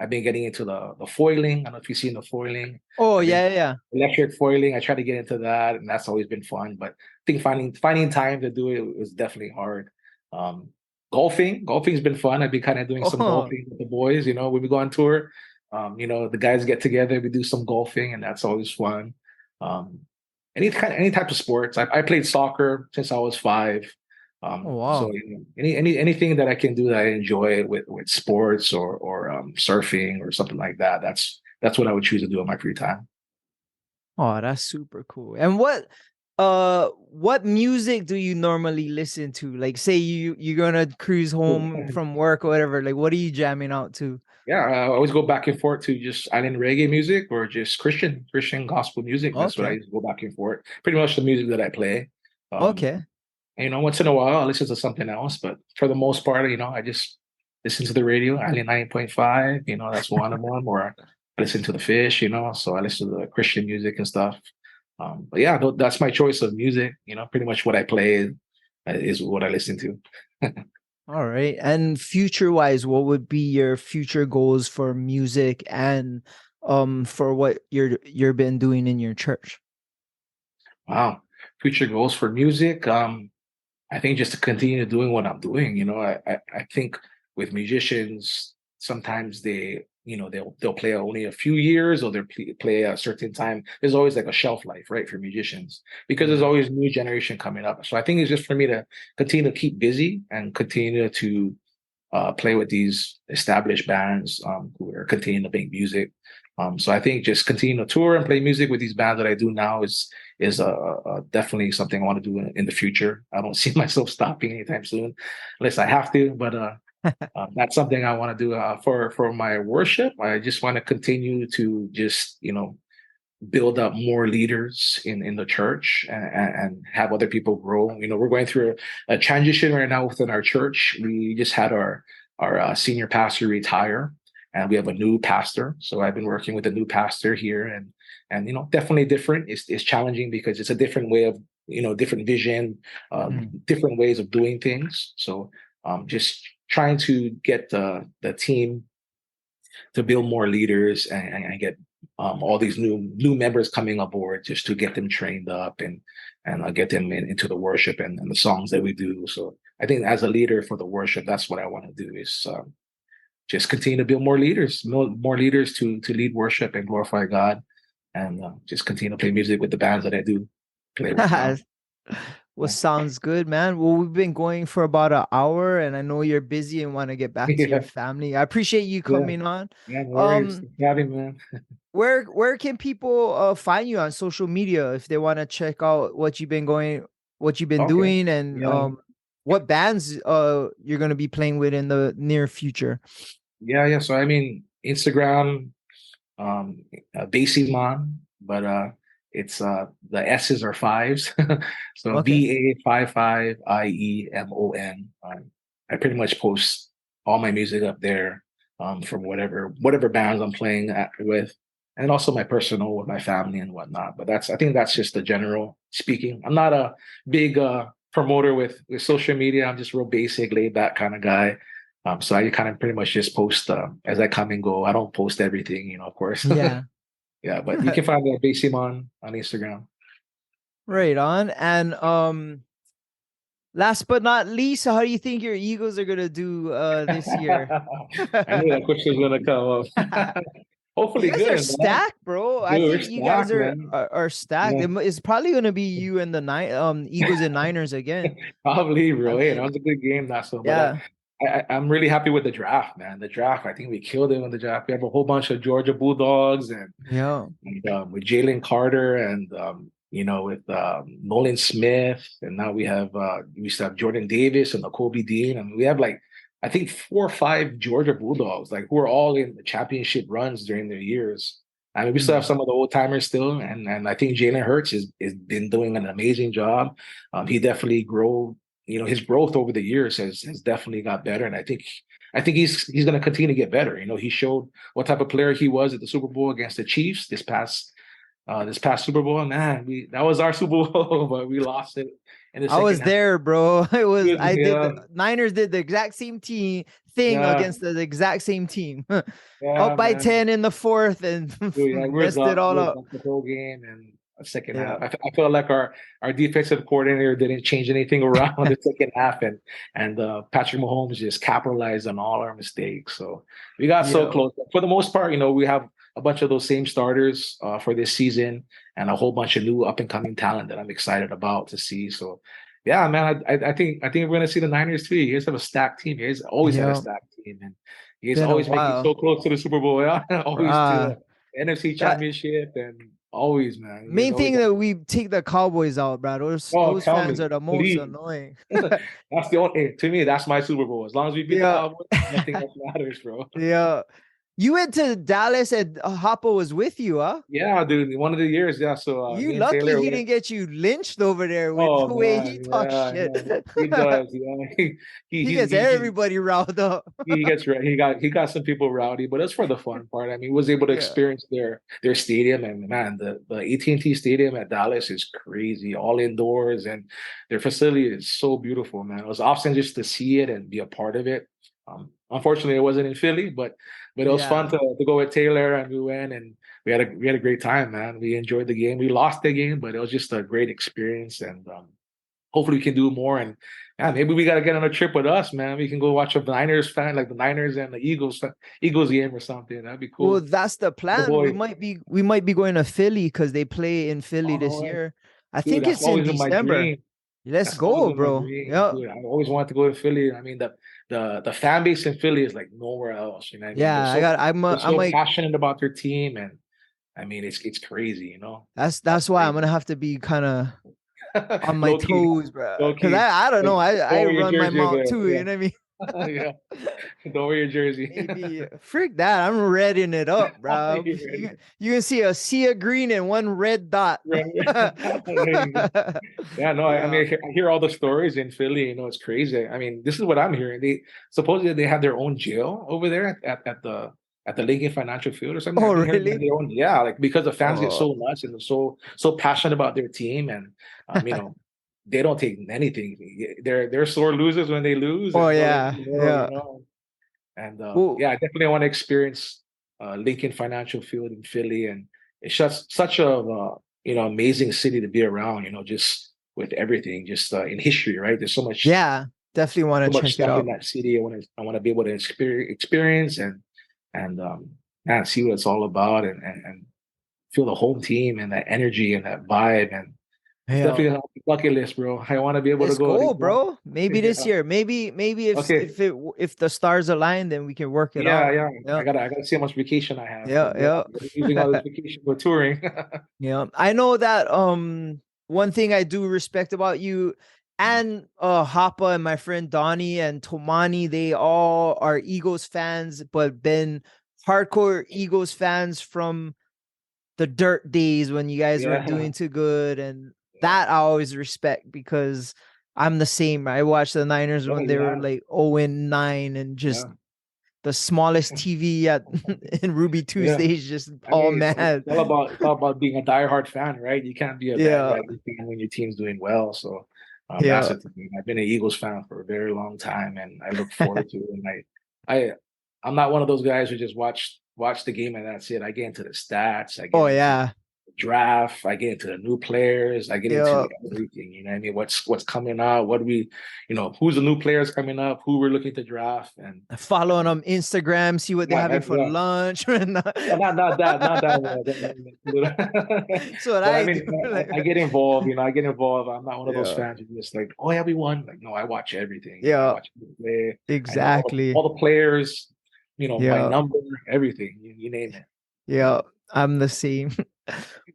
I've been getting into the foiling. I don't know if you've seen the foiling. Oh, I've been yeah, yeah. electric foiling. I try to get into that, and that's always been fun. But I think finding time to do it was definitely hard. Um, golfing's been fun. I've been kind of doing some Oh, golfing with the boys. When we go on tour, the guys get together, we do some golfing, and that's always fun. Um, any type of sports. I played soccer since I was 5. oh, So wow. anything that I can do that I enjoy with sports or surfing or something like that. that's what I would choose to do in my free time. Oh, that's super cool. And what music do you normally listen to? Like say you're gonna cruise home from work or whatever, like what are you jamming out to? Yeah, I always go back and forth to just island reggae music or just Christian gospel music. That's what I Okay. used to go back and forth. Pretty much the music that I play. Um, Okay. and, once in a while I listen to something else, but for the most part, I just listen to the radio, Island 90.5. That's one of them. Or I listen to the Fish. So I listen to the Christian music and stuff. But yeah, that's my choice of music. Pretty much what I play is what I listen to. All right. And future wise, what would be your future goals for music and for what you're been doing in your church? Wow, future goals for music. I think just to continue doing what I'm doing. I think with musicians, sometimes they'll play only a few years or they'll play a certain time. There's always like a shelf life, right, for musicians because there's Yeah. always new generation coming up. So I think it's just for me to continue to keep busy and continue to play with these established bands who are continuing to make music. So I think just continue to tour and play music with these bands that I do now is definitely something I want to do in the future. I don't see myself stopping anytime soon, unless I have to. But that's something I want to do for my worship. I just want to continue to just build up more leaders in the church and have other people grow. We're going through a transition right now within our church. We just had our senior pastor retire, and we have a new pastor. So I've been working with a new pastor here, and definitely different. It's challenging because it's a different way of different vision, Mm. different ways of doing things. So just trying to get the team to build more leaders and get all these new members coming aboard just to get them trained up and get them into the worship and the songs that we do. So I think as a leader for the worship, that's what I want to do is just continue to build more leaders to lead worship and glorify God, and just continue to play music with the bands that I do play with now. Well, sounds good, man. Well, we've been going for about an hour, and I know you're busy and want to get back to your Yeah, family. I appreciate you yeah, coming on. yeah. No worries. Um, Thanks for having me, man. where can people find you on social media if they want to check out what you've been Okay. doing, and Yeah. what bands you're gonna be playing with in the near future? Yeah, yeah. So I mean, Instagram, um, Basimon, but it's the S's are fives, so Okay. BA55IEMON. I pretty much post all my music up there, from whatever bands I'm playing with, and also my personal with my family and whatnot. But I think that's just the general speaking. I'm not a big promoter with social media. I'm just real basic, laid back kind of guy. So I kind of pretty much just post as I come and go. I don't post everything, of course. Yeah. Yeah, but you can find me at Basimon on Instagram. Right on. And last but not least, how do you think your Eagles are gonna do this year? I knew that question was gonna come up. You Hopefully guys are good, man. stacked, bro. I Dude, we're think you guys stacked, are man. are stacked. Yeah, It's probably gonna be you and the Eagles and Niners again. probably, I bro. Hey, that mean, was a good game, that's so. But yeah, I'm really happy with the draft, man. The draft, I think we killed it in the draft. We have a whole bunch of Georgia Bulldogs yeah. and with Jalen Carter and with Nolan Smith, and now we used to have Jordan Davis and Kobe Dean, and we have like I think 4 or 5 Georgia Bulldogs, like who are all in the championship runs during their years. I mean, we still have Mm, some of the old timers still, and I think Jalen Hurts is been doing an amazing job. He definitely his growth over the years has definitely got better, and I think he's going to continue to get better. He showed what type of player he was at the Super Bowl against the Chiefs this past Super Bowl. Man, that was our Super Bowl, but we lost it in the I second was half. there, bro. I did Yeah, the Niners did the exact same thing yeah, against the exact same team. Up yeah, by man. 10 in the fourth and Dude, yeah, messed it we all was up. up the whole game and a second Yeah. half. I felt like our defensive coordinator didn't change anything around the second half, and Patrick Mahomes just capitalized on all our mistakes. So we got so Yeah. close. For the most part, we have a bunch of those same starters for this season and a whole bunch of new up and coming talent that I'm excited about to see. So yeah, man, I think we're gonna see the Niners too. You guys have a stacked team. You guys always had a Yeah. stacked team, and you guys Been a always make it so while. close to the Super Bowl. Yeah, always do Uh that. NFC That Championship, and always, man. He was main always thing that we take the Cowboys out, bro. Those oh, those tell fans me, are the most please. annoying. That's the only to me. That's my Super Bowl. As long as we beat the Yeah, Cowboys, nothing else matters, bro. yeah. You went to Dallas and Hoppo was with you, huh? Yeah, dude. One of the years, yeah. So You me and lucky Taylor he went. didn't get you lynched over there with Oh the way he man, talks yeah, shit. yeah. He does. Yeah, he He he's gets everybody riled up. he gets he got some people rowdy, but that's for the fun part. I mean, he was able to Yeah. experience their stadium, and man, the AT&T Stadium at Dallas is crazy, all indoors, and their facility is so beautiful, man. It was awesome just to see it and be a part of it. Unfortunately, it wasn't in Philly, but it was fun Yeah. to go with Taylor, and we went and we had a great time, man. We enjoyed the game. We lost the game, but it was just a great experience, and hopefully we can do more. And yeah, maybe we got to get on a trip with us, man. We can go watch a Niners fan, like the Niners and the Eagles game or something. That'd be Well, cool. that's the The plan. boy. We might be going to Philly because they play in Philly Oh no this way, year. I dude. think That's it's in always been my December. dream. Let's That's always go, been my bro. dream, Yeah. dude. I always wanted to go to Philly. I mean, the fan base in Philly is like nowhere else. You know what I mean? Yeah, I got They're I'm so like passionate about their team, and I mean, it's crazy. You know, that's that's why I'm crazy. gonna have to be kind of on my Low key, toes, bro. low Cause key. I don't know. I Don't wear your run my jersey over mouth there. too, you know what I mean? Yeah, yeah. Don't wear your jersey. Maybe freak that. I'm redding it up, bro. You ready? You can see a sea of green and one red dot. Right. There you go. Yeah, no, I Yeah. mean, I hear all the stories in Philly. You know, it's crazy. I mean, this is what I'm hearing. They supposedly they have their own jail over there at the Lincoln Financial Field or something. Oh, I've been hearing they have really? their own, yeah, like because the fans get Oh, so nuts and so passionate about their team, and you know, they don't take anything. They're sore losers when they lose, oh and they'll let yeah, you know, you yeah. know. And Well, yeah, I definitely want to experience Lincoln Financial Field in Philly, and it's just such a you know amazing city to be around. You know, just with everything, just in history, right? There's yeah, definitely want so to much check it stuff in out. that city. I want to be able to experience and man, see what it's all about, and feel the home team and that energy and that vibe. And it's Yeah. definitely on the bucket list, bro. I want to be able to Let's go at go, least one. bro. Maybe this Yeah. year. Maybe Okay. if the stars align, then we can work it Yeah, out. yeah. Yeah. I gotta see how much vacation I have Yeah, because yeah, I'm using all yeah. this vacation for touring. Yeah. I know that one thing I do respect about you and Hapa and my friend Donnie and Tomani, they all are Eagles fans, but been hardcore Eagles fans from the dirt days when you guys weren't Yeah, doing too good. And yeah, that I always respect because I'm the same. I watched the Niners yeah, when they you were have. like 0-9 and just Yeah, the smallest TV at in Ruby yeah. Tuesdays, just I all mean, mad. it's all about being a diehard fan, right? You can't be a bad Yeah, guy fan when your team's doing well. So that's yeah. the thing. I've been an Eagles fan for a very long time, and I look forward to it. And I I'm not one of those guys who just watch the game and that's it. I get into the stats. I get Oh into yeah, draft. I get into the new players. I get yeah. into everything. You know what I mean? What's coming out? What we, you know, who's the new players coming up? Who we're looking to draft? Following And them Instagram, see what they're yeah, having for yeah. lunch. No, not that way. That's what But I I do. mean, I get involved. You know, I get involved. I'm not one of those Yeah, fans who just like, oh, everyone. Like, no, I watch everything. You know, I yeah, watch every play. I know exactly. all the players. You know, by Yeah, number, everything. You name it. yeah. I'm the same.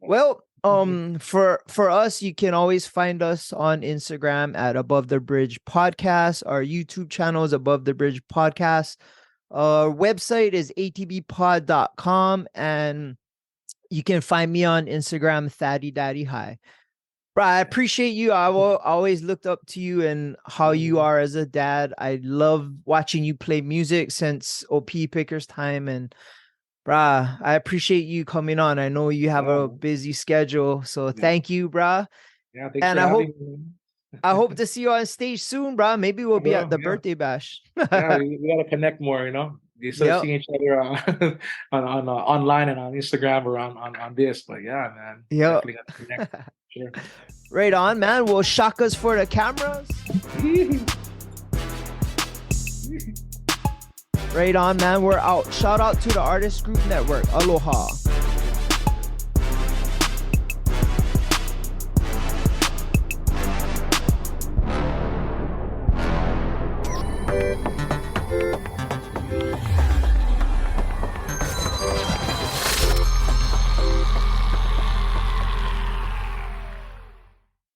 Well, for us, you can always find us on Instagram at Above the Bridge Podcast. Our YouTube channel is Above the Bridge Podcast. Our website is atbpod.com, and you can find me on Instagram, Thaddy Daddy High. Bro, I appreciate you. I will always looked up to you and how you Mhm. are as a dad. I love watching you play music since OP Picker's time. And brah, I appreciate you coming on. I know you have Yeah, a man. busy schedule. So Yeah, thank you, brah. yeah. Thanks And for having me. I hope to see you on stage soon, brah. Maybe we'll be at Bro, the yeah. birthday bash. Yeah, we gotta connect more, you know. Instead of Yep. seeing each other on online and on Instagram or on this, but yeah, man, Yep. definitely gotta connect. Sure. Right on, man. Well, shakas for the cameras. Right on, man. We're out. Shout out to the Artist Group Network. Aloha.